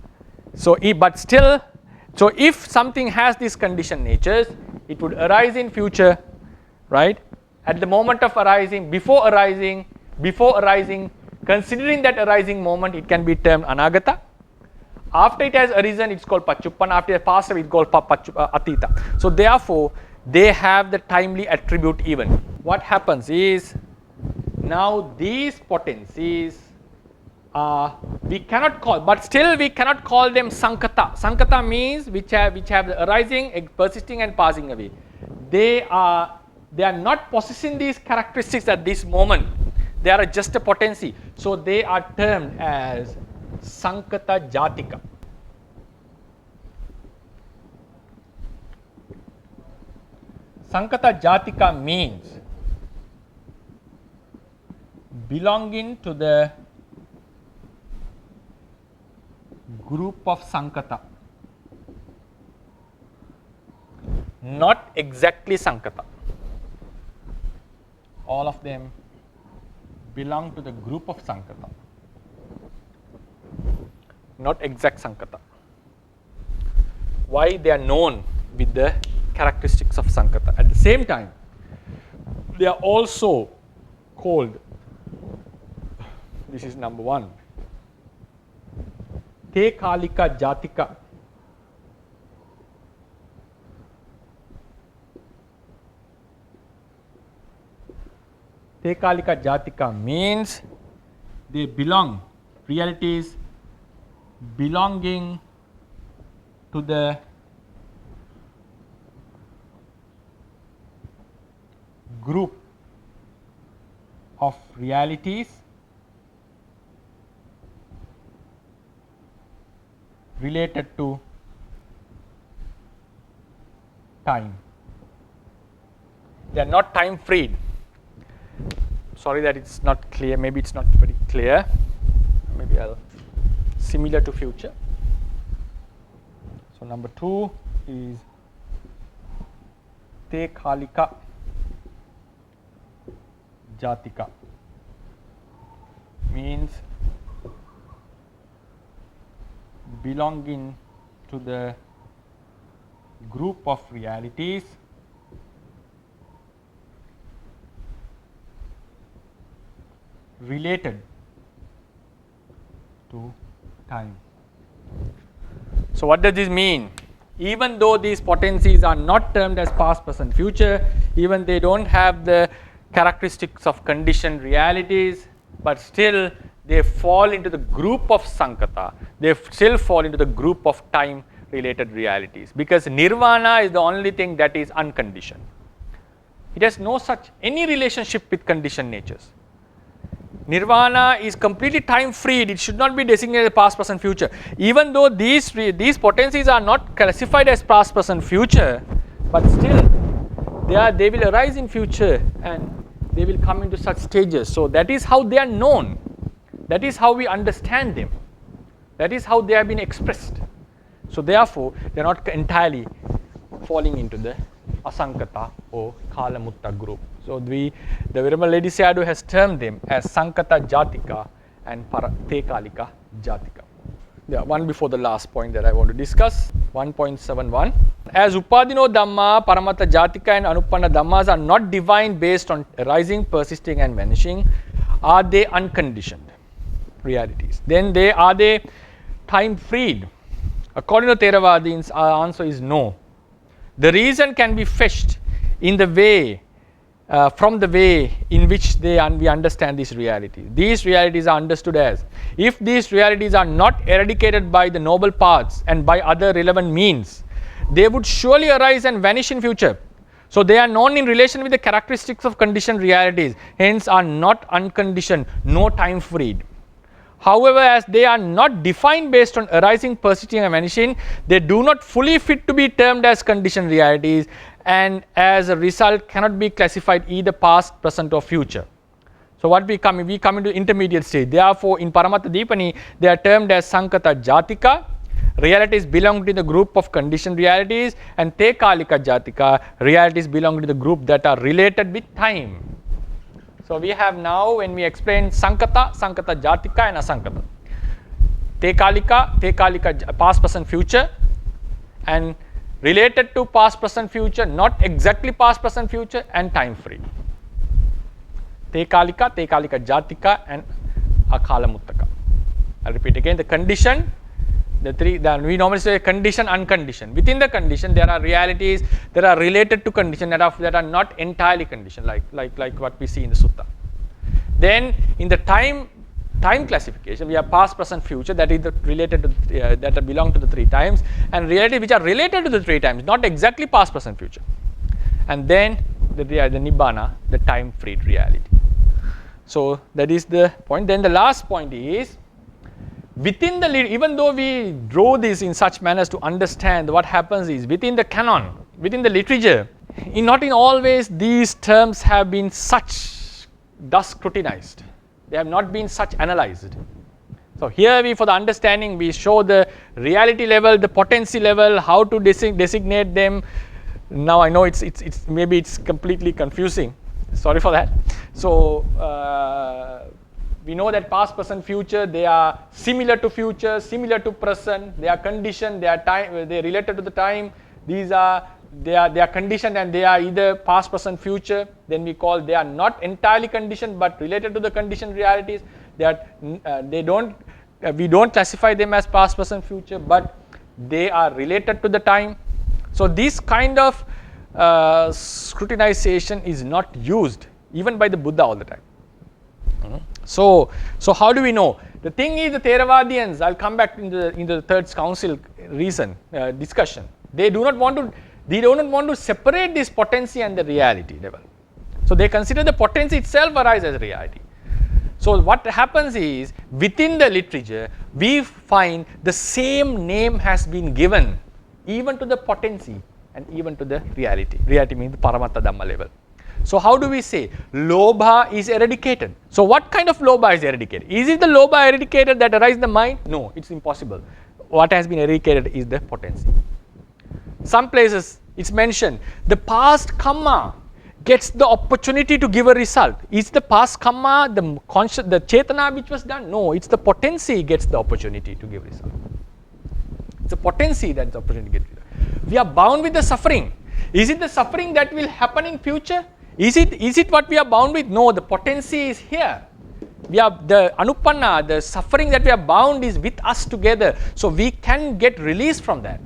Speaker 1: So if something has these conditioned natures, it would arise in future, right? At the moment of arising, before arising, considering that arising moment, it can be termed anagata. After it has arisen, it's called Paccuppanna. After it has passed away, it's called Atita. So therefore, they have the timely attribute even. What happens is, now these potencies we cannot call, but still we cannot call them Sankata. Sankata means which have the arising, persisting and passing away. They are not possessing these characteristics at this moment. They are just a potency. So they are termed as Sankata Jatika. Sankata Jatika means belonging to the group of Sankata, not exactly Sankata. All of them belong to the group of Sankata, not exact Sankata. Why? They are known with the characteristics of Sankata. At the same time, they are also called, this is number 1, Te Kalika Jatika. Te Kalika Jatika means they belong, realities belonging to the group of realities related to time. They are not time freed. Sorry that it's not clear, maybe it's not very clear. Maybe I'll similar to future. So number 2 is Te Kalika Jatika, means belonging to the group of realities related to time. So what does this mean? Even though these potencies are not termed as past, present, future, even they don't have the characteristics of conditioned realities, but still they fall into the group of Sankata. They still fall into the group of time related realities, because Nirvana is the only thing that is unconditioned. It has no such any relationship with conditioned natures. Nirvana is completely time freed. It should not be designated as past, present, future. Even though these potencies are not classified as past, present, future, but still they will arise in future and they will come into such stages. So that is how they are known. That is how we understand them. That is how they have been expressed. So therefore, they are not entirely falling into the Asankata or Kalamutta group. So the Venerable Lady Sayadaw has termed them as Sankata Jatika and Te Kalika Jatika. Yeah, one before the last point that I want to discuss, 1.71. As Upadino Dhamma, Paramata Jatika and Anupanna Dhammas are not divine based on arising, persisting and vanishing, are they unconditioned realities? Then are they time freed? According to Theravadins, our answer is no. The reason can be fetched in the way, from the way in which we understand these realities. These realities are understood as, if these realities are not eradicated by the noble paths and by other relevant means, they would surely arise and vanish in future. So they are known in relation with the characteristics of conditioned realities, hence are not unconditioned, no time freed. However, as they are not defined based on arising, persisting and vanishing, they do not fully fit to be termed as conditioned realities, and as a result cannot be classified either past, present or future. So what we come into intermediate stage. Therefore, in Paramattha Dipani, they are termed as Sankata Jatika, realities belong to the group of conditioned realities, and Te Kalika Jatika, realities belong to the group that are related with time. So we have now, when we explain Sankata, Sankata Jatika and Asankata. Te Kalika, past, present, future, and related to past, present, future, not exactly past, present, future, and time free. Te Kalika Jatika and Akala Muttaka. I'll repeat again, the condition, we normally say condition, unconditioned. Within the condition, there are realities that are related to condition that are not entirely conditioned, like what we see in the sutta. Then in the time time classification, we have past, present, future, that is related to that belong to the 3 times, and reality which are related to the 3 times, not exactly past, present, future. And then the nibbana, the time freed reality. So that is the point. Then the last point is, within the, even though we draw this in such manners to understand what happens is, within the canon, within the literature, not in all ways these terms have been such thus scrutinized. They have not been such analyzed. So here we, for the understanding, we show the reality level, the potency level, how to designate them. Now I know it's maybe it's completely confusing. Sorry for that. So we know that past, present, future, they are similar to future, similar to present. They are conditioned. They are time. They are related to the time. They are conditioned, and they are either past, present, future. Then we call, they are not entirely conditioned but related to the conditioned realities. We don't classify them as past, present, future, but they are related to the time. So this kind of scrutinization is not used even by the Buddha all the time. So how do we know? The thing is, the Theravadians, I'll come back in the third council discussion. They do not want to separate this potency and the reality level. So they consider the potency itself arise as reality. So what happens is, within the literature, we find the same name has been given even to the potency and even to the reality. Reality means the Paramatta Dhamma level. So how do we say lobha is eradicated? So what kind of lobha is eradicated? Is it the lobha eradicated that arises in the mind? No, it's impossible. What has been eradicated is the potency. Some places it's mentioned, the past karma gets the opportunity to give a result. Is the past karma the chetana which was done? No, it's the potency gets the opportunity to give result. It's the potency that's the opportunity to get result. We are bound with the suffering. Is it the suffering that will happen in future? Is it what we are bound with? No, the potency is here. We are the anupanna, the suffering that we are bound is with us together. So we can get released from that.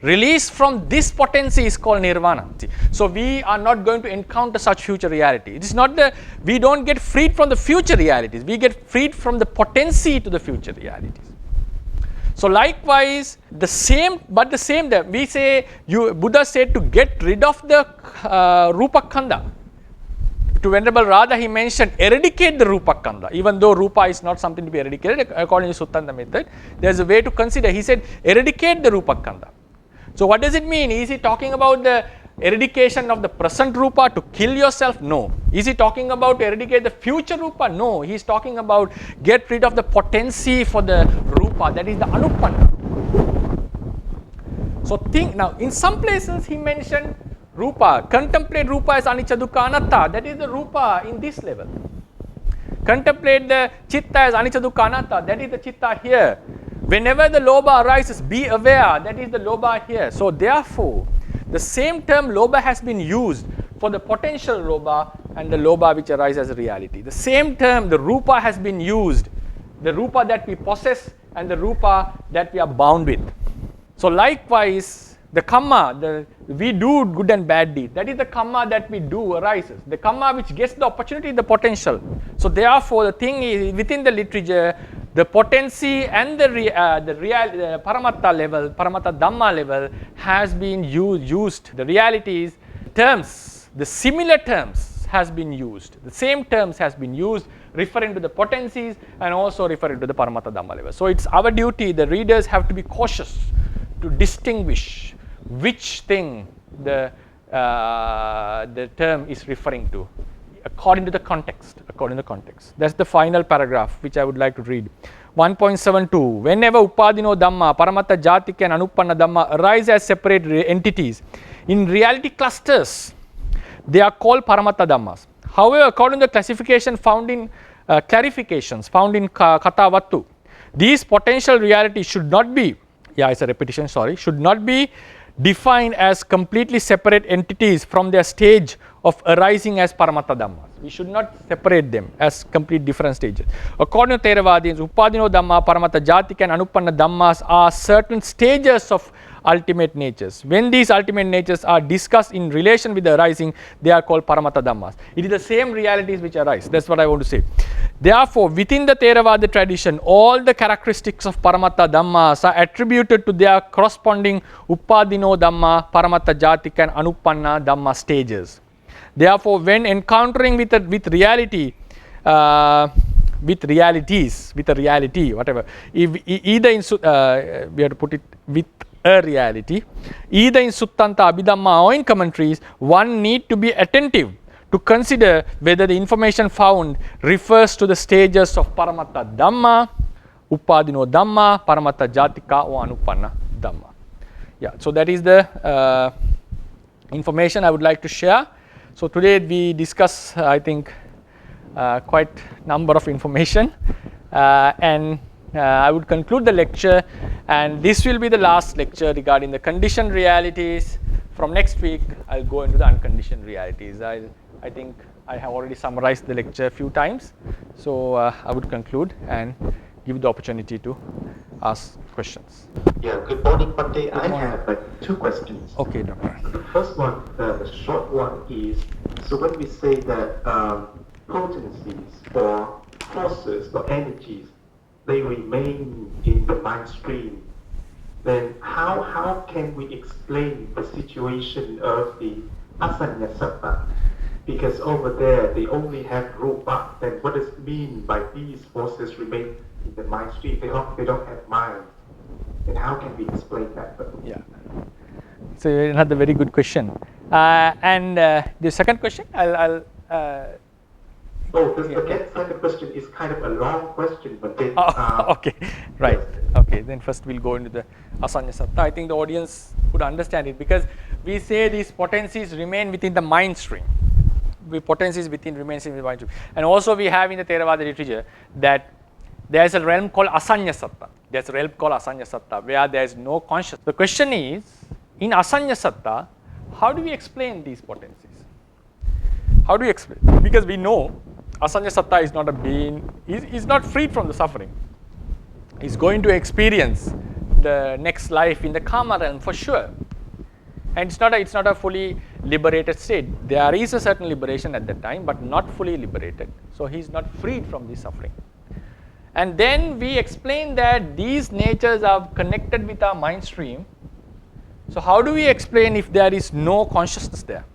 Speaker 1: Release from this potency is called nirvana. So we are not going to encounter such future reality. It is not we don't get freed from the future realities. We get freed from the potency to the future realities. So likewise, we say, Buddha said to get rid of the rupa khanda. To Venerable Radha, he mentioned eradicate the rupa khanda. Even though rupa is not something to be eradicated, according to Suttanta method, there is a way to consider. He said eradicate the rupa khanda. So what does it mean? Is he talking about the eradication of the present rupa to kill yourself? No. Is he talking about eradicate the future rupa? No. He is talking about get rid of the potency for the rupa, that is the anupanna. So think now, in some places he mentioned rupa, contemplate rupa as anicca dukkha anatta, that is the rupa in this level. Contemplate the chitta as anicca dukkha anatta, that is the chitta here. Whenever the lobha arises, be aware, that is the lobha here. So therefore, the same term lobha has been used for the potential lobha and the lobha which arises as a reality. The same term, the rupa, has been used, the rupa that we possess and the rupa that we are bound with. So likewise, the karma, we do good and bad deed, that is the karma that we do arises. The karma which gets the opportunity, the potential. So therefore, the thing is, within the literature, the potency and the paramatta level, paramatta dhamma level has been used. The realities, terms, the similar terms has been used. The same terms has been used referring to the potencies and also referring to the paramatta dhamma level. So it's our duty, the readers have to be cautious to distinguish which thing the term is referring to according to the context. That's the final paragraph which I would like to read. 1.72. Whenever upadino dhamma, paramatta jatika and anupanna dhamma arise as separate entities, in reality clusters, they are called paramatta dhammas. However, according to the classification found in clarifications found in Katavattu, these potential realities should not be, should not be defined as completely separate entities from their stage of arising as paramatta dhammas. We should not separate them as complete different stages. According to Theravadians, upadino dhamma, paramatta jatika and anupanna dhammas are certain stages of ultimate natures. When these ultimate natures are discussed in relation with the arising, they are called Paramatta Dhammas. It is the same realities which arise. That's what I want to say. Therefore, within the Theravada tradition, all the characteristics of Paramatta Dhammas are attributed to their corresponding Uppadino Dhamma, Paramatta Jatika and Anuppanna Dhamma stages. Therefore, when encountering with reality, with a reality, whatever, if, either in, we have to put it with a reality, either in Suttanta Abhidhamma or in commentaries, one need to be attentive to consider whether the information found refers to the stages of Paramatta Dhamma, Uppadino Dhamma, Paramatta Jatika or Anuppanna Dhamma. Yeah, so that is the information I would like to share. So today we discuss, I think, quite number of information, and I would conclude the lecture, and this will be the last lecture regarding the conditioned realities. From next week, I'll go into the unconditioned realities. I think I have already summarized the lecture a few times, so I would conclude and give the opportunity to ask questions.
Speaker 2: Yeah, good morning, Bhante. I have two questions.
Speaker 1: Okay, Doctor.
Speaker 2: The first one, the short one is, so when we say that potencies or forces or energies, they remain in the mind stream, then how can we explain the situation of the Asanya Satta? Because over there they only have rupa, then what does it mean by these forces remain in the mind stream? They don't have mind. And how can we explain that?
Speaker 1: Yeah. So another very good question. And the second question, I'll
Speaker 2: the second question is kind of a long question, but then...
Speaker 1: okay, right. Okay, then first we'll go into the Asanya Satta. I think the audience would understand it, because we say these potencies remain within the mind stream. Potencies remains in the mind stream. And also we have in the Theravada literature that there is a realm called Asanya Satta. There's a realm called Asanya Satta where there is no consciousness. The question is, in Asanya Satta, how do we explain these potencies? How do we explain? Because we know Asanya Satta is not a being, is not freed from the suffering. He's going to experience the next life in the Kama realm for sure. And it's not a fully liberated state. There is a certain liberation at that time, but not fully liberated. So he's not freed from the suffering. And then we explain that these natures are connected with our mind stream. So how do we explain if there is no consciousness there?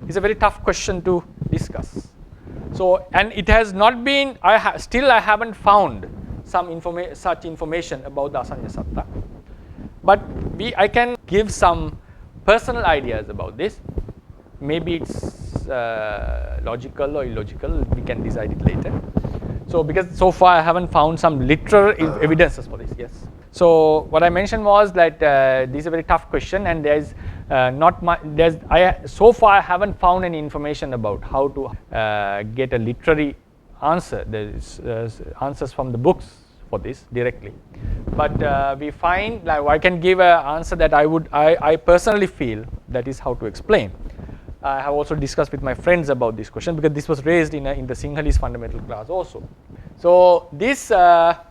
Speaker 1: It's a very tough question to discuss. So, and it has not been, I haven't found such information about the Asanya Satta. But I can give some personal ideas about this. Maybe it's logical or illogical, we can decide it later. So because so far I haven't found some literal evidences for this, yes. So what I mentioned was that this is a very tough question, and there's so far I haven't found any information about how to get a literary answer. There's answers from the books for this directly. But we find, like, I can give an answer that I personally feel that is how to explain. I have also discussed with my friends about this question, because this was raised in the Sinhalese fundamental class also. So this, but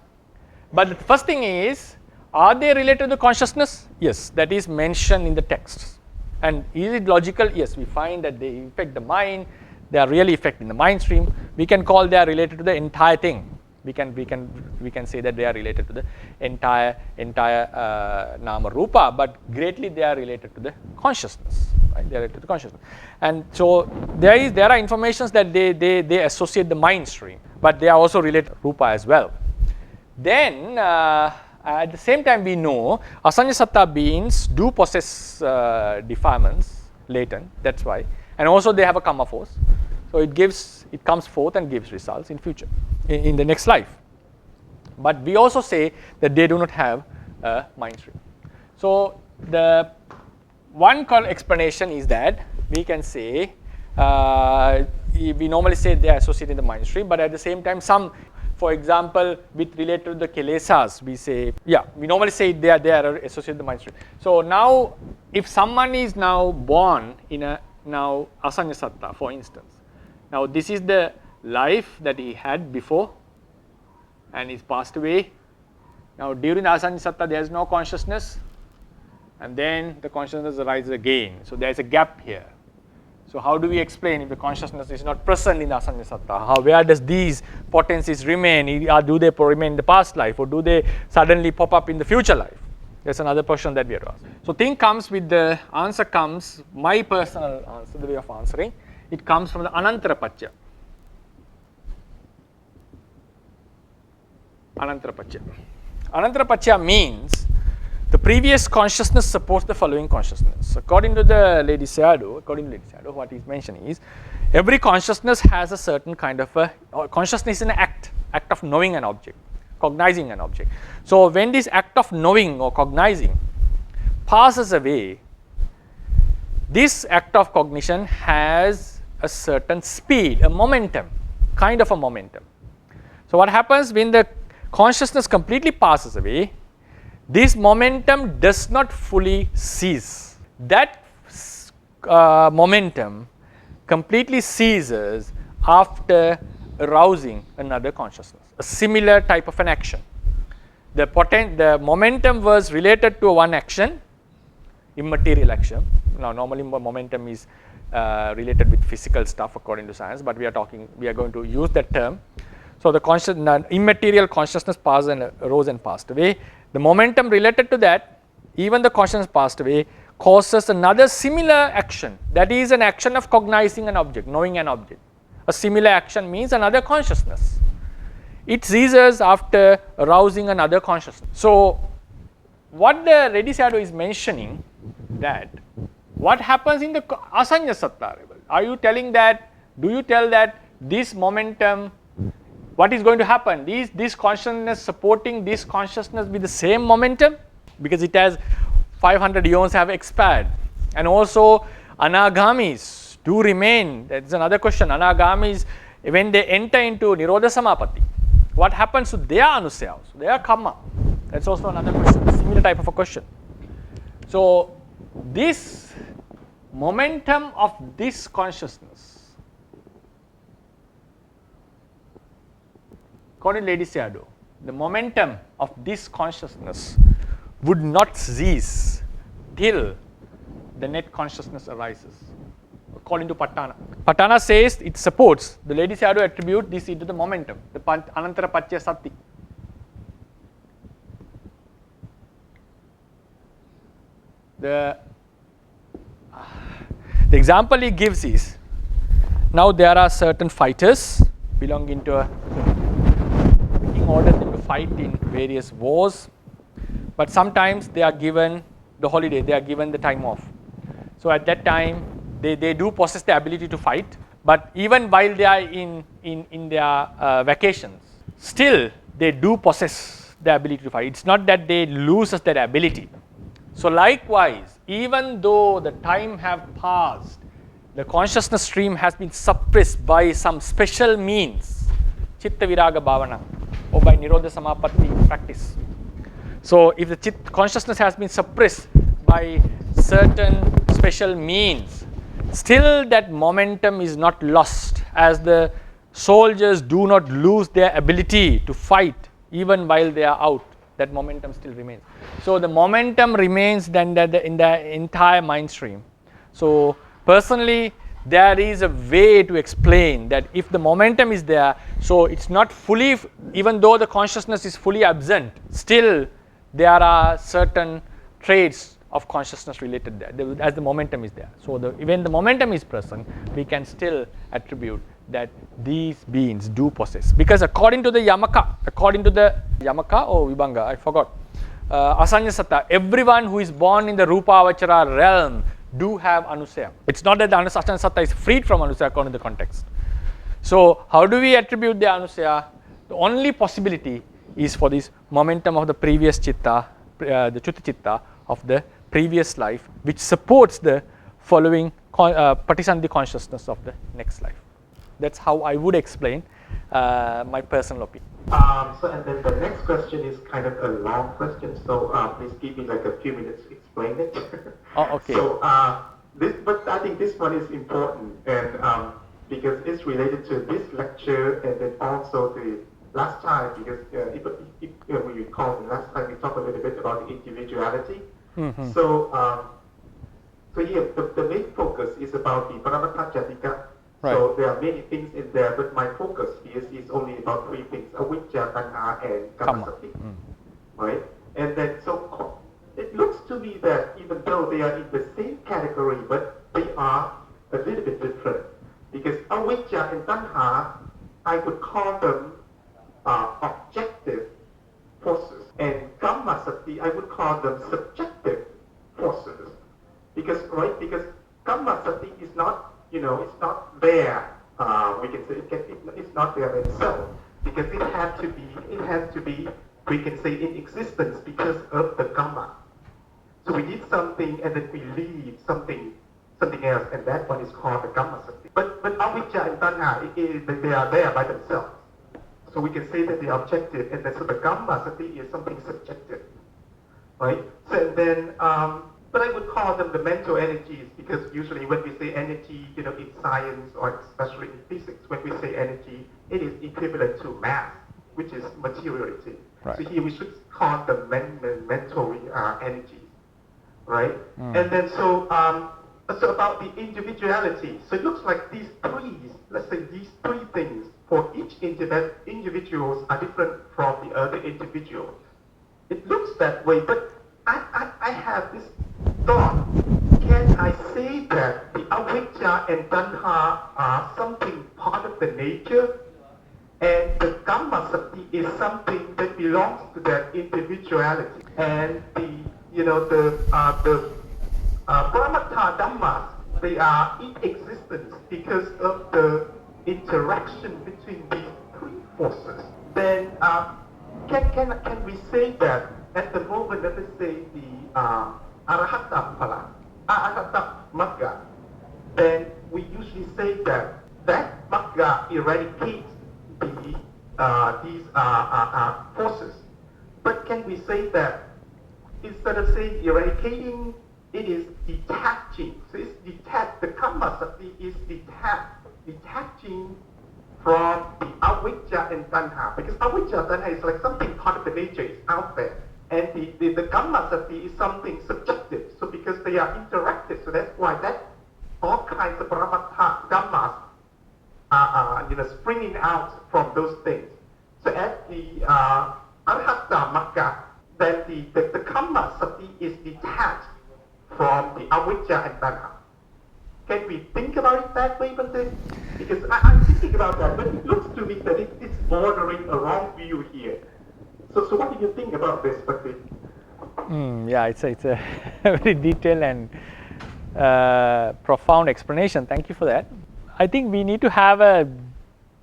Speaker 1: the first thing is, are they related to consciousness? Yes, that is mentioned in the texts. And is it logical? Yes, we find that they affect the mind. They are really affecting the mind stream. We can call they are related to the entire thing. We can say that they are related to the entire nama rupa, but greatly they are related to the consciousness. Right? They are related to consciousness, and so there are informations that they associate the mind stream, but they are also related to rupa as well. Then at the same time, we know Asanya Satta beings do possess defilements latent. That's why, and also they have a karma force. So it comes forth and gives results in future, in the next life. But we also say that they do not have a mind stream. So the one explanation is that we can say, we normally say they are associated in the mind stream, but at the same time some, for example, with related to the kilesas, we say, we normally say they are associated with the mind stream. So now, if someone is now born in a Asanya Satta, for instance, now this is the life that he had before, and he's passed away. Now during the Asanya Satta there is no consciousness. and then the consciousness arises again. So there is a gap here. So how do we explain if the consciousness is not present in the Asanya Satta? Where does these potencies remain? Do they remain in the past life, or do they suddenly pop up in the future life? That's another question that we have to ask. So thing comes with the answer comes, my personal answer, the way of answering, it comes from the Anantara Paccaya. Anantara Paccaya. Anantara Paccaya means the previous consciousness supports the following consciousness. According to Ledi Sayadaw, what he's mentioning is every consciousness has a certain kind of consciousness is an act of knowing an object, cognizing an object. So when this act of knowing or cognizing passes away, this act of cognition has a certain speed, a momentum, kind of a momentum. So what happens when the consciousness completely passes away? This momentum does not fully cease. That momentum completely ceases after arousing another consciousness, a similar type of an action. The momentum was related to one action, immaterial action. Now normally momentum is related with physical stuff according to science, but we are going to use that term. So the immaterial consciousness arose and passed away. The momentum related to that, even the consciousness passed away, causes another similar action. That is an action of cognizing an object, knowing an object. A similar action means another consciousness. It ceases after arousing another consciousness. So what the Ledi Sayadaw is mentioning, that what happens in the Asanya Satta level? Are you telling that, do you tell that this momentum, what is going to happen? This consciousness supporting this consciousness with the same momentum, because it has 500 eons have expired, and also anagamis do remain. That's another question. Anagamis, when they enter into Nirodha Samapatti, what happens to their anusaya, their karma? That's also another question, similar type of a question. So this momentum of this consciousness, according to Ledi Sayadaw, the momentum of this consciousness would not cease till the net consciousness arises, according to Patana. Patana says it supports, the Ledi Sayadaw attribute this into the momentum, the Anantara Paccaya Sati. The example he gives is, now there are certain fighters belonging to a order them to fight in various wars, but sometimes they are given the holiday, they are given the time off. So at that time they do possess the ability to fight, but even while they are in their vacations, still they do possess the ability to fight. It's not that they lose that ability. So likewise, even though the time have passed, the consciousness stream has been suppressed by some special means, Chitta Viraga Bhavana, or by Nirodha Samapatti practice. So if the consciousness has been suppressed by certain special means, still that momentum is not lost, as the soldiers do not lose their ability to fight even while they are out. That momentum still remains. So the momentum remains then in the entire mind stream. So personally, there is a way to explain that if the momentum is there, so it's not fully, even though the consciousness is fully absent, still there are certain traits of consciousness related there, as the momentum is there. So when the momentum is present, we can still attribute that these beings do possess. Because according to the Yamaka or Vibhanga, I forgot, Asanya Satta, everyone who is born in the Rupa Avachara realm do have Anusaya. It's not that the Asanya Satta is freed from Anusaya according to the context. So how do we attribute the Anusaya? The only possibility is for this momentum of the previous Chitta, the Chutta Chitta of the previous life, which supports the following Patisandhi consciousness of the next life. That's how I would explain my personal opinion.
Speaker 2: So and then the next question is kind of a long question, so please give me like a few minutes to explain it.
Speaker 1: Oh, okay.
Speaker 2: So but I think this one is important, and because it's related to this lecture, and then also the last time, because if we recall, the last time we talked a little bit about the individuality, So here, the main focus is about the Paramattha Jatika.
Speaker 1: Right.
Speaker 2: So there are many things in there, but my focus here is only about three things: avijja, tanha, and kammasati. Right? And then, so it looks to me that even though they are in the same category, but they are a little bit different. Because avijja and tanha, I would call them objective forces, and kammasati, I would call them subjective forces. Because kammasati is not, it's not there. We can say it's not there itself, because it has to be, we can say, in existence because of the kamma. So we did something and then we leave something else, and that one is called the kammasati. But avijja and tanha, they are there by themselves. So we can say that they are objective, and then so the kammasati is something subjective, right? So and then, but I would call them the mental energies, because usually when we say energy, in science or especially in physics, when we say energy, it is equivalent to mass, which is materiality.
Speaker 1: Right.
Speaker 2: So here we should call them mental energies, right? And then so about the individuality, so it looks like these three things for each individuals are different from the other individuals. It looks that way, but I have this thought: can I say that the avijja and tanha are something part of the nature, and the kammasati is something that belongs to that individuality, and the paramattha dhammas, they are in existence because of the interaction between these three forces? Then can we say that at the moment, let us say the arahata phala, arahata magga, then we usually say that magga eradicates these forces. But can we say that instead of saying eradicating, it is detaching? So it's the kammasati is detaching from the avijja and tanha, because avijja and tanha is like something part of the nature, is out there, and the kammasati is something subjective. So because they are interactive, so that's why that all kinds of paramattha dhammas are springing out from those things. So at the arahata magga, then the kammasati is detached from the avijja and tanha. Can we think about it that way, Bante? Because I'm thinking about that, but it looks to me that it's bordering a wrong view here. So what do you think about this, Bante?
Speaker 1: Yeah, it's a very detailed and profound explanation. Thank you for that. I think we need to have a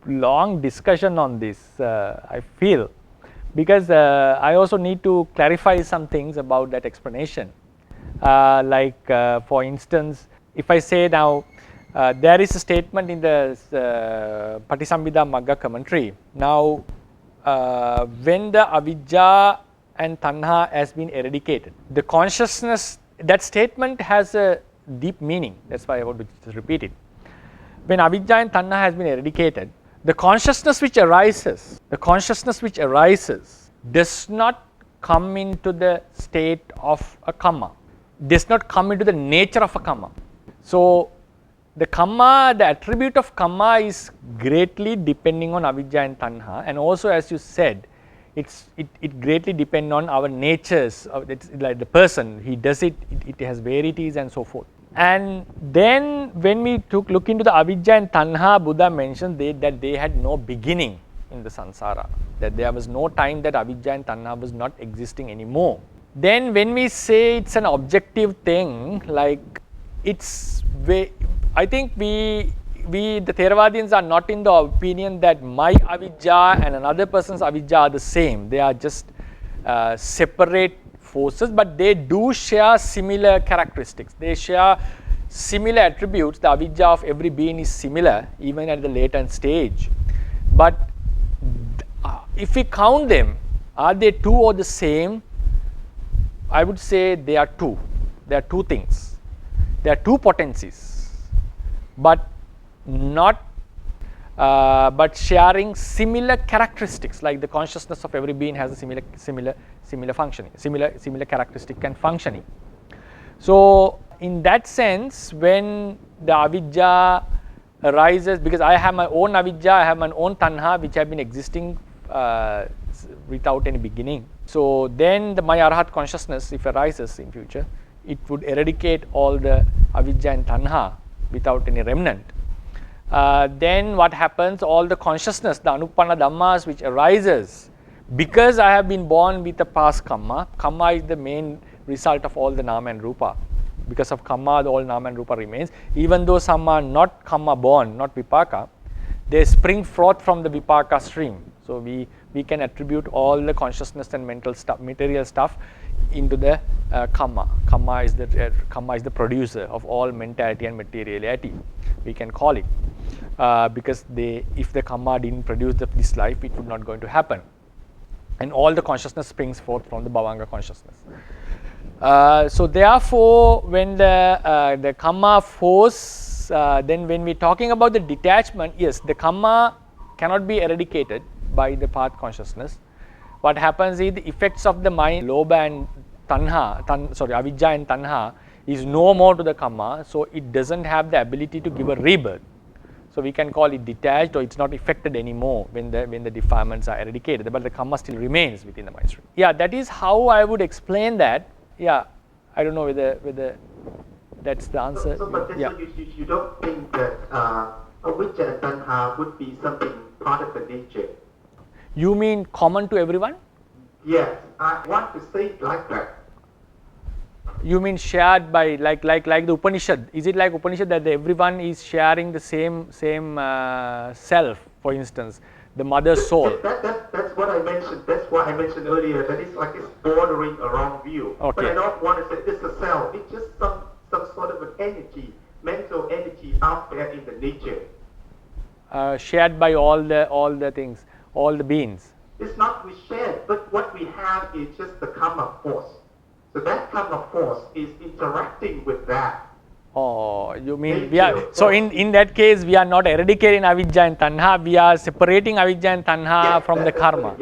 Speaker 1: long discussion on this, I feel, because I also need to clarify some things about that explanation. For instance, if I say now, there is a statement in the Patisambhida Magga commentary. Now, when the avijja and tanha has been eradicated, the consciousness, that statement has a deep meaning. That's why I want to just repeat it. When avijja and tanha has been eradicated, the consciousness which arises does not come into the state of a kamma, does not come into the nature of a kamma. So the kamma, the attribute of kamma is greatly depending on avijja and tanha, and also, as you said, it greatly depends on our natures. It's like the person, he does it, it has varieties and so forth. And then when we look into the avijja and tanha, Buddha mentioned that they had no beginning in the samsara, that there was no time that avijja and tanha was not existing anymore. Then when we say it's an objective thing, like I think we the Theravadians are not in the opinion that my avijja and another person's avijja are the same. They are just separate forces, but they do share similar characteristics. They share similar attributes. The avijja of every being is similar, even at the latent stage. But if we count them, are they two or the same? I would say they are two. They are two things. They are two potencies, but not but sharing similar characteristics, like the consciousness of every being has a similar functioning, similar characteristic and functioning. So in that sense, when the avidya arises, because I have my own avidya, I have my own tanha which have been existing without any beginning. So then my arhat consciousness, if arises in future, it would eradicate all the avidya and tanha without any remnant. Then what happens, all the consciousness, the anupanna dhammas which arises, because I have been born with a past karma, karma is the main result of all the nama and rupa. Because of karma, all nama and rupa remains. Even though some are not karma born, not vipaka, they spring forth from the vipaka stream. So we can attribute all the consciousness and mental stuff, material stuff into the karma. Karma is the producer of all mentality and materiality. We can call it because if the karma didn't produce this life, it would not going to happen. And all the consciousness springs forth from the bhavanga consciousness. So therefore, when the karma force, then when we're talking about the detachment, yes, the karma cannot be eradicated by the path consciousness. What happens is the effects of the mind, lobha and avidya and tanha is no more to the karma, so it doesn't have the ability to give a rebirth. So we can call it detached, or it's not affected anymore when the defilements are eradicated, but the karma still remains within the mind stream. Yeah, that is how I would explain that. Yeah, I don't know whether that's the answer.
Speaker 2: But
Speaker 1: yeah.
Speaker 2: You don't think that avidya and tanha would be something part of the nature?
Speaker 1: You mean common to everyone?
Speaker 2: Yes, I want to say it like that.
Speaker 1: You mean shared by like the Upanishad? Is it like Upanishad that everyone is sharing the same self? For instance, the mother's soul.
Speaker 2: That's what I mentioned. That's what I mentioned earlier. That is like it's bordering a wrong view.
Speaker 1: Okay.
Speaker 2: But I don't want to say it's a self. It's just some sort of an energy, mental energy out there in the nature.
Speaker 1: Shared by all the things, all the beings.
Speaker 2: It's not we shared, but what we have is just the karma force. So that karma force is interacting with that.
Speaker 1: Oh, you mean we are, so in that case we are not eradicating avidya and tanha, we are separating avidya and tanha from the karma.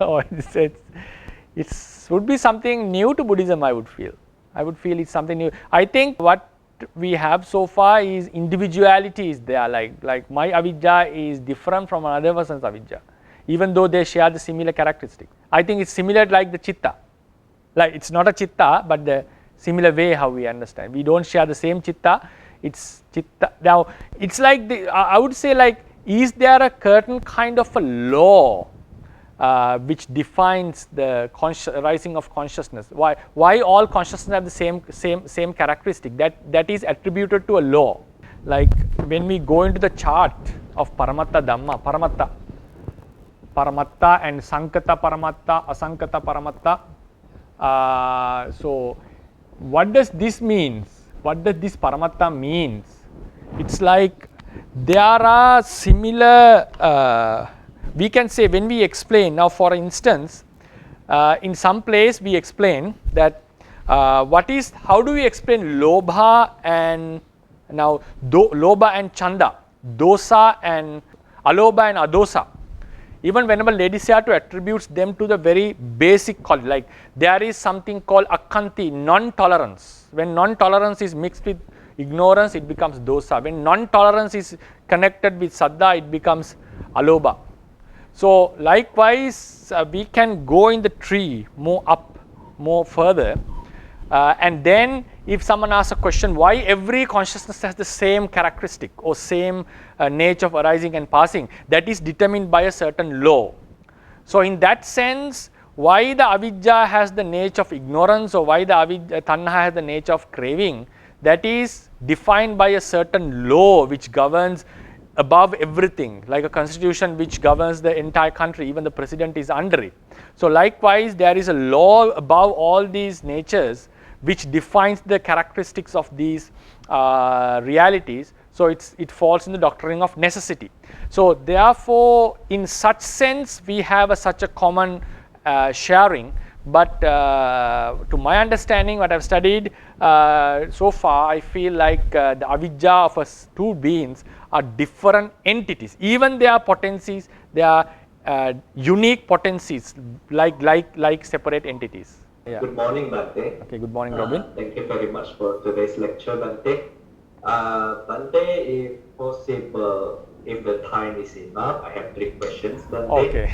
Speaker 1: Oh, it would be something new to Buddhism, I would feel. I would feel it's something new. I think what we have so far is individuality is there, like my avidya is different from another person's avidya, even though they share the similar characteristics. I think it's similar like the chitta. Like it's not a chitta, but the similar way how we understand. We don't share the same chitta. It's chitta. Now it's like I would say like, is there a certain kind of a law which defines the rising of consciousness? Why all consciousness have the same characteristic? That is attributed to a law. Like when we go into the chart of Paramatta Dhamma, Paramatta and Sankata Paramatta, Asankata Paramatta. So what does this mean? What does this Paramatta means? It's like there are similar, we can say when we explain, now for instance, in some place we explain that how do we explain lobha and now lobha and chanda, dosa and alobha and adosa. Even whenever Lady Sayadaw attributes them to the very basic quality, like there is something called akkanti, non-tolerance. When non-tolerance is mixed with ignorance, it becomes dosa. When non-tolerance is connected with saddha, it becomes alobha. So likewise, we can go in the tree more up, more further, and then if someone asks a question, why every consciousness has the same characteristic or same nature of arising and passing, that is determined by a certain law. So in that sense, why the avidya has the nature of ignorance, or why the tanha has the nature of craving, that is defined by a certain law which governs above everything, like a constitution which governs the entire country, even the president is under it. So likewise, there is a law above all these natures which defines the characteristics of these realities. So it falls in the doctrine of necessity. So therefore, in such sense, we have such a common sharing. But to my understanding, what I've studied so far, I feel like the avidya of us two beings are different entities. Even they are potencies, they are unique potencies, like separate entities. Yeah.
Speaker 2: Good morning, Bante.
Speaker 1: Okay, good morning, Robin.
Speaker 2: Thank you very much for today's lecture, Bante. Bante, if possible, if the time is enough, I have 3 questions, Bante.
Speaker 1: Okay.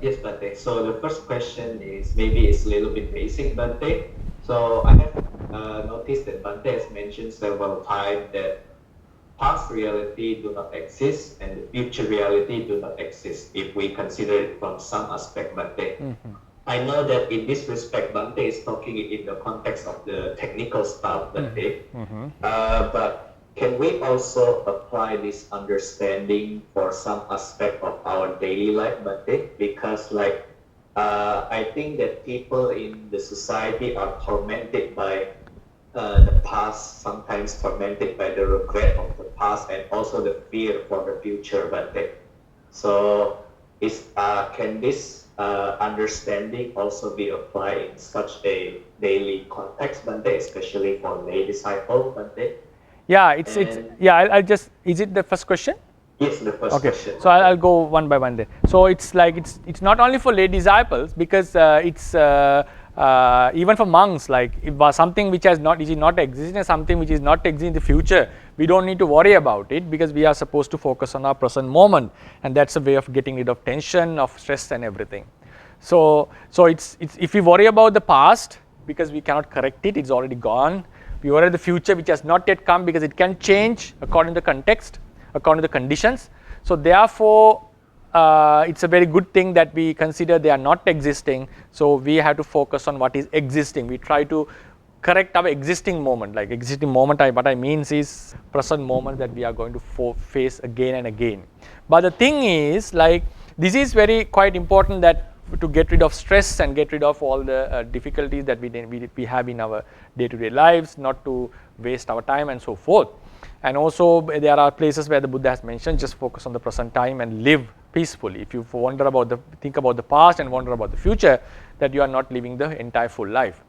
Speaker 2: Yes, Bante. So the first question is maybe it's a little bit basic, Bante. So I have noticed that Bante has mentioned several times that past reality do not exist and the future reality do not exist if we consider it from some aspect, Bante. I know that in this respect, Bante is talking in the context of the technical stuff, Bante. But can we also apply this understanding for some aspect of our daily life, Bante? Because I think that people in the society are tormented by the past, sometimes tormented by the regret of the past and also the fear for the future, Bante. So can this understanding also be applied in such a daily context, Bante, especially for lay disciple, Bante?
Speaker 1: Yeah, it's yeah. I'll just. Is it the first question?
Speaker 2: Yes, the first
Speaker 1: Okay,
Speaker 2: question.
Speaker 1: so I'll go one by one there. So it's like it's not only for lay disciples, because it's even for monks. Like if something which is not existing, something which is not existing in the future, we don't need to worry about it, because we are supposed to focus on our present moment, and that's a way of getting rid of tension, of stress, and everything. So it's if we worry about the past, because we cannot correct it, it's already gone. We worry the future, which has not yet come, because it can change according to the context, according to the conditions. So therefore, it's a very good thing that we consider they are not existing. So we have to focus on what is existing. We try to correct our existing moment. Like existing moment, what I means is present moment that we are going to face again and again. But the thing is, like, this is very quite important, that to get rid of stress and get rid of all the difficulties that we have in our day-to-day lives, not to waste our time and so forth. And also there are places where the Buddha has mentioned, just focus on the present time and live peacefully. If you think about the past and wonder about the future, that you are not living the entire full life.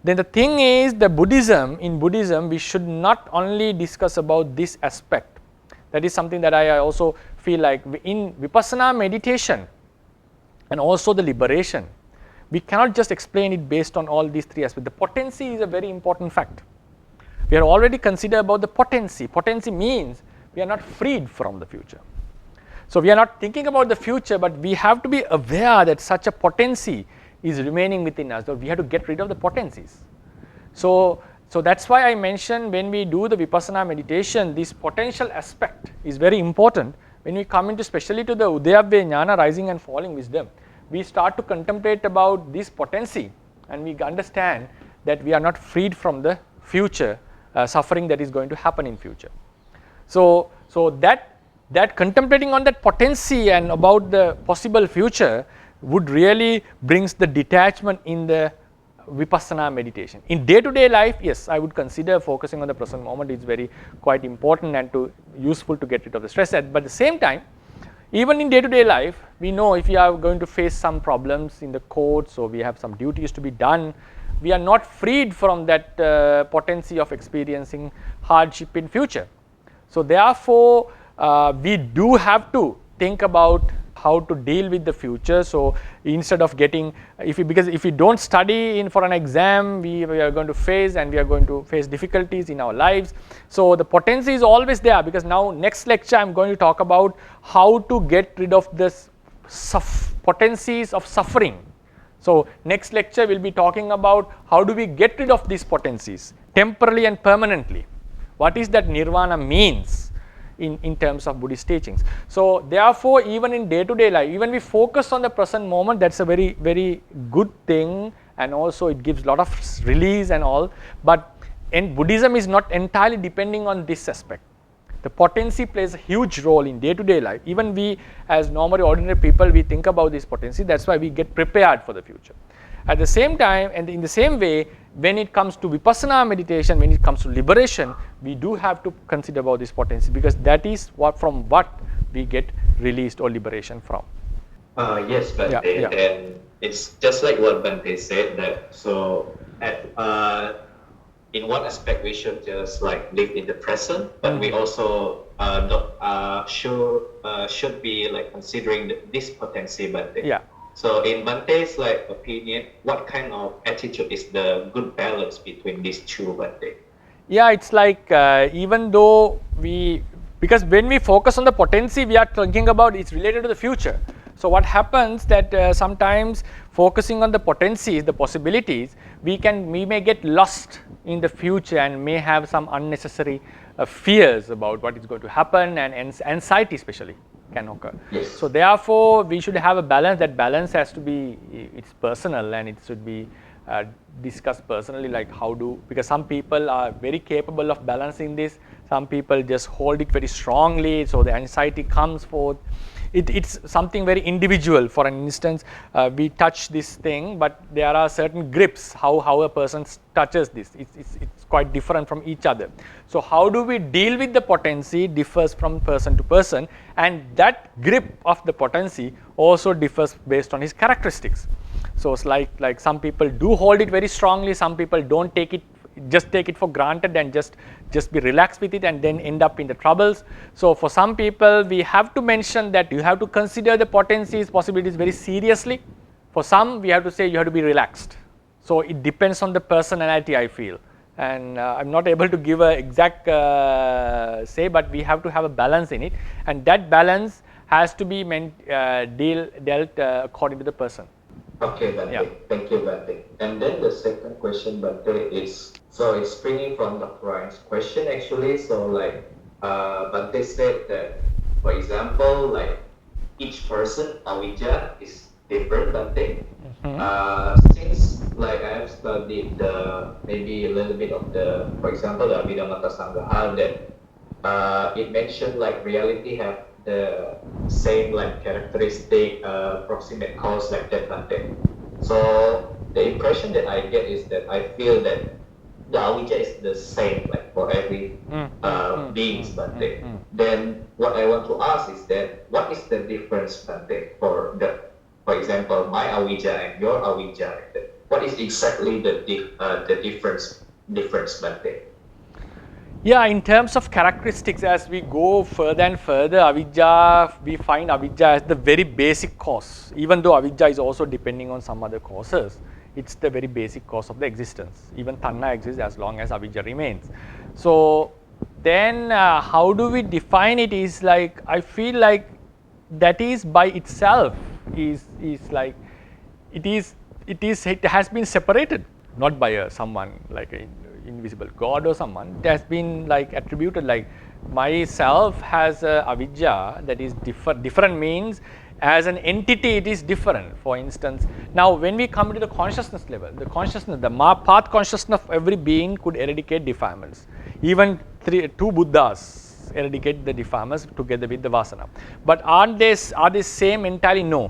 Speaker 1: Then the thing is, in Buddhism, we should not only discuss about this aspect. That is something that I also feel like in Vipassana meditation and also the liberation, we cannot just explain it based on all these 3 aspects. The potency is a very important fact. We are already considered about the potency. Potency means we are not freed from the future. So we are not thinking about the future, but we have to be aware that such a potency is remaining within us, that we have to get rid of the potencies. So that's why I mentioned, when we do the Vipassana meditation, this potential aspect is very important. When we come into, especially to the Udayabhya Jnana, rising and falling wisdom, we start to contemplate about this potency, and we understand that we are not freed from the future suffering that is going to happen in future. So that contemplating on that potency and about the possible future would really brings the detachment in the Vipassana meditation. In day-to-day life, yes, I would consider focusing on the present moment is very quite important and useful to get rid of the stress. But at the same time, even in day-to-day life, we know if we are going to face some problems in the court, so we have some duties to be done, we are not freed from that potency of experiencing hardship in future. So therefore, we do have to think about how to deal with the future. So instead of getting, because if we don't study for an exam, we are going to face difficulties in our lives. So the potency is always there, because now next lecture I am going to talk about how to get rid of this potencies of suffering. So next lecture will be talking about how do we get rid of these potencies temporarily and permanently. What is that nirvana means in terms of Buddhist teachings. So therefore, even in day-to-day life, even we focus on the present moment, that's a very, very good thing, and also it gives a lot of release and all. But Buddhism is not entirely depending on this aspect. The potency plays a huge role in day-to-day life. Even we as normal ordinary people, we think about this potency. That's why we get prepared for the future. At the same time, and in the same way, when it comes to Vipassana meditation, when it comes to liberation, we do have to consider about this potency, because that is from what we get released or liberation from.
Speaker 2: Yes, Bante, and it's just like what Bante said, that so in one aspect we should just like live in the present, but we also should be like considering this potency, Bante.
Speaker 1: Yeah.
Speaker 3: So in Bante's like opinion, what kind of attitude is the good balance between these two, Bante?
Speaker 1: Yeah, it's like even though because when we focus on the potency, we are thinking about it's related to the future. So what happens that sometimes focusing on the potencies, the possibilities, we may get lost in the future and may have some unnecessary fears about what is going to happen, and anxiety especially can occur.
Speaker 3: Yes.
Speaker 1: So therefore, we should have a balance. That balance has to be, it's personal, and it should be discussed personally, like because some people are very capable of balancing this, some people just hold it very strongly, so the anxiety comes forth. It's something very individual. For an instance, we touch this thing, but there are certain grips, how a person touches this, it's quite different from each other. So how do we deal with the potency differs from person to person, and that grip of the potency also differs based on his characteristics. So it's like some people do hold it very strongly, some people don't take it, just take it for granted and just be relaxed with it and then end up in the troubles. So for some people, we have to mention that you have to consider the potencies, possibilities very seriously. For some, we have to say you have to be relaxed. So it depends on the personality, I feel, and I'm not able to give an exact say, but we have to have a balance in it, and that balance has to be dealt according to the person.
Speaker 3: Okay, Bante.
Speaker 1: Yeah.
Speaker 3: Thank you, Bante. And then the second question, Bante, is, so it's springing from Dr. Ryan's question actually. So like, Bante said that, for example, like each person, Awija, is different, Bante. Since like I have studied maybe a little bit of for example, the Abhidhamma Sanggaha, that it mentioned like reality have the same like characteristic, proximate cause like that, Bante. So the impression that I get is that I feel that the Awija is the same like for every beings, Bante. Then what I want to ask is that what is the difference, Bante, for example, my Awija and your Awija? What is exactly the difference, Bante?
Speaker 1: Yeah, in terms of characteristics, as we go further and further, Avijja, we find Avijja as the very basic cause. Even though Avijja is also depending on some other causes, it's the very basic cause of the existence. Even Tanna exists as long as Avijja remains. So then how do we define it is like, I feel like that is by itself is like, it has been separated, not by someone like a invisible God or someone. It has been like attributed, like myself has a Avijja that is different means as an entity it is different. For instance, now when we come to the consciousness level, the path consciousness of every being could eradicate defilements. Even two Buddhas eradicate the defilements together with the vasana. But are they same entirely? No.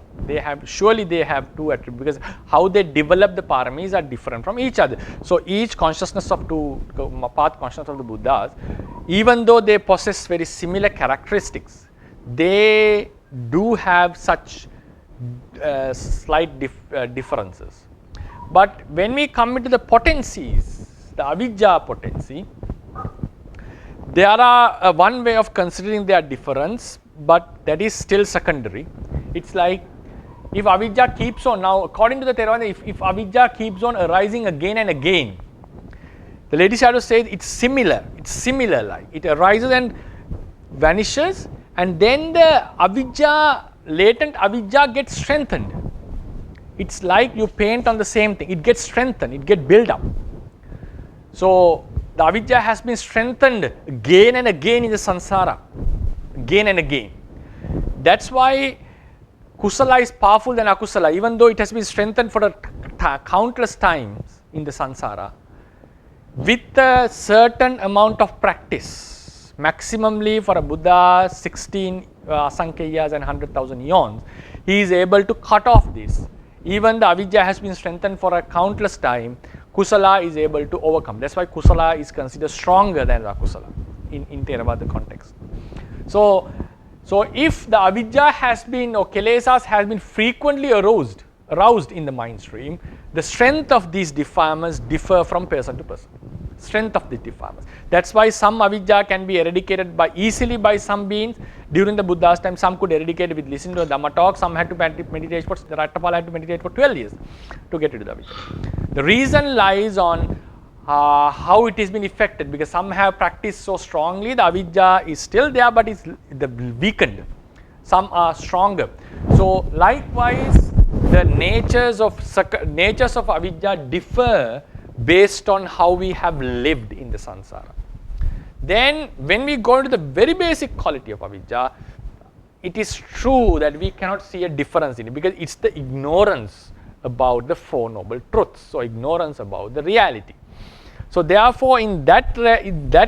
Speaker 1: Surely they have two attributes, because how they develop the paramis are different from each other. So each consciousness of path consciousness of the Buddhas, even though they possess very similar characteristics, they do have such slight differences. But when we come into the potencies, the Avijja potency, there are one way of considering their difference, but that is still secondary. It's like if Avijja keeps on, now according to the Theravada, if Avijja keeps on arising again and again, the Lady Shadow says it's similar, like it arises and vanishes, and then the Avijja, latent Avijja gets strengthened. It's like you paint on the same thing, it gets strengthened, it gets built up. So the Avijja has been strengthened again and again in the samsara, again and again. That's why Kusala is powerful than Akusala, even though it has been strengthened for countless times in the samsara. With a certain amount of practice, maximally for a Buddha 16 Asankheyas and 100,000 eons, he is able to cut off this. Even the Avijja has been strengthened for a countless time, Kusala is able to overcome. That's why Kusala is considered stronger than Akusala in Theravada context. So if the Avijja has been, or Kilesas has been frequently aroused in the mind stream, the strength of these defilements differ from person to person. strength of the defilements. That's why some avijja can be eradicated easily by some beings. During the Buddha's time, some could eradicate with listening to a Dhamma talk, some had to meditate for, the Rattapala had to meditate for 12 years to get rid of the avijja. The reason lies on how it has been affected, because some have practiced so strongly, the avijja is still there but it's weakened. Some are stronger. So likewise, the natures of avijja differ based on how we have lived in the samsara. Then when we go into the very basic quality of avijja, it is true that we cannot see a difference in it, because it's the ignorance about the Four Noble Truths, so ignorance about the reality. So therefore, in that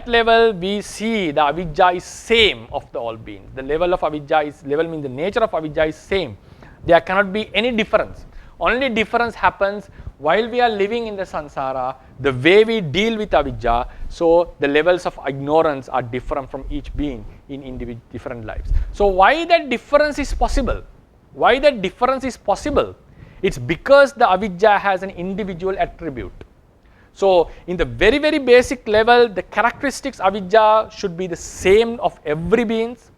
Speaker 1: level, we see the avijja is same of the all beings. The level of avijja is, level means the nature of avijja is same. There cannot be any difference. Only difference happens while we are living in the samsara, the way we deal with avijja, so the levels of ignorance are different from each being in different lives. So why that difference is possible? Why that difference is possible? It's because the avijja has an individual attribute. So in the very, very basic level, the characteristics avijja should be the same of every beings,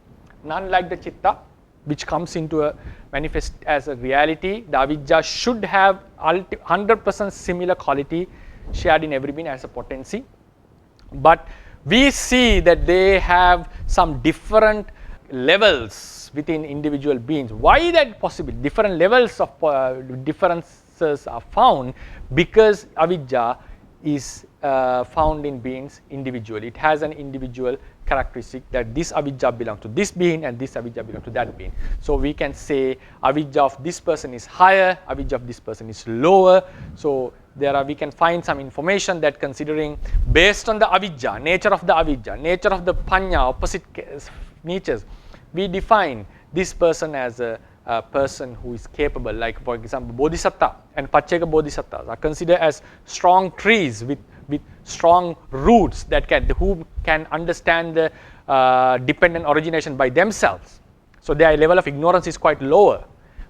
Speaker 1: none like the chitta, which comes into a manifest as a reality. The avijja should have 100% similar quality shared in every being as a potency. But we see that they have some different levels within individual beings. Why that possible? Different levels of differences are found because avijja is found in beings individually. It has an individual characteristic that this avijja belongs to this being and this avijja belongs to that being. So we can say avijja of this person is higher, avijja of this person is lower. So we can find some information that considering based on the avijja, nature of the avijja, nature of the panya, opposite natures, we define this person as a person who is capable, like for example bodhisattva and pacceka bodhisattvas are considered as strong trees with strong roots who can understand the dependent origination by themselves. So their level of ignorance is quite lower.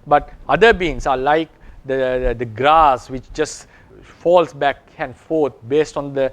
Speaker 1: But other beings are like the grass which just falls back and forth based on the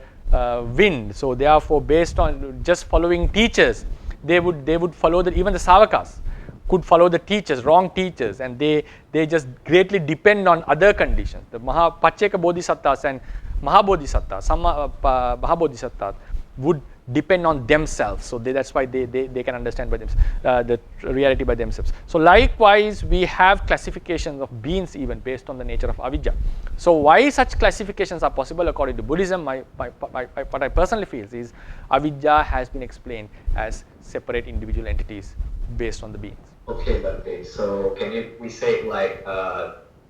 Speaker 1: wind. So therefore, based on just following teachers, they would follow even the savakas could follow the teachers, wrong teachers, and they just greatly depend on other conditions. The pacceka bodhisattvas and mahabodhisattvas, some mahabodhisattvas would depend on themselves. So that's why they can understand by themselves the reality by themselves. So likewise, we have classifications of beings even based on the nature of avijja. So why such classifications are possible according to Buddhism, what I personally feel is avijja has been explained as separate individual entities based on the beings.
Speaker 3: Okay, Bhante. So we say like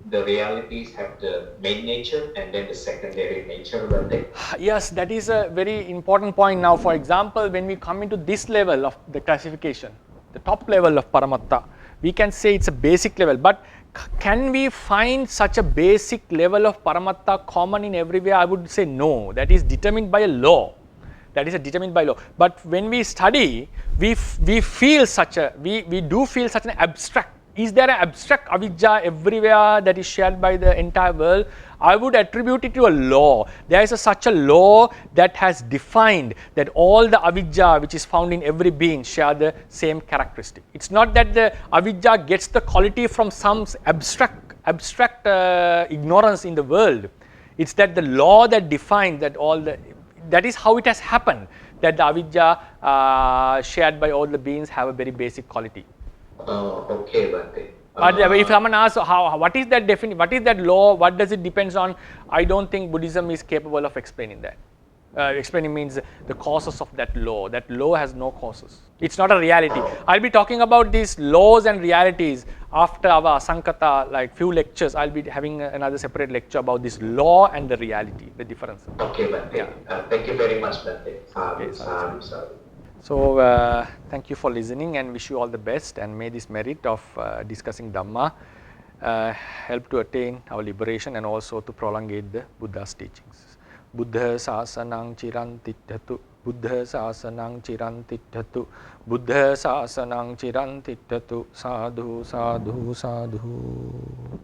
Speaker 3: the realities have the main nature and then the secondary nature, Bhante?
Speaker 1: Yes, that is a very important point. Now, for example, when we come into this level of the classification, the top level of Paramatta, we can say it's a basic level. But can we find such a basic level of Paramatta common in everywhere? I would say no. That is determined by a law. That is determined by law. But when we study, we do feel such an abstract. Is there an abstract avijja everywhere that is shared by the entire world? I would attribute it to a law. There is such a law that has defined that all the avijja which is found in every being share the same characteristic. It's not that the avijja gets the quality from some abstract ignorance in the world. It's that the law that defines that is how it has happened, that the avijja shared by all the beings have a very basic quality.
Speaker 3: Oh, okay, Bhante.
Speaker 1: But if someone asks what is that what is that law, what does it depends on, I don't think Buddhism is capable of explaining that. Explaining means the causes of that law. That law has no causes. It's not a reality. I'll be talking about these laws and realities after our Asankata, like few lectures. I'll be having another separate lecture about this law and the reality, the difference.
Speaker 3: Okay, Bhante. Yeah. Thank you very much, Bhante. Sorry.
Speaker 1: So, thank you for listening and wish you all the best, and may this merit of discussing Dhamma help to attain our liberation and also to prolongate the Buddha's teachings. Buddha sasanang chirantitthatu, Buddha sasanang chirantitthatu, Buddha sasanang chirantitthatu, sadhu, sadhu, sadhu.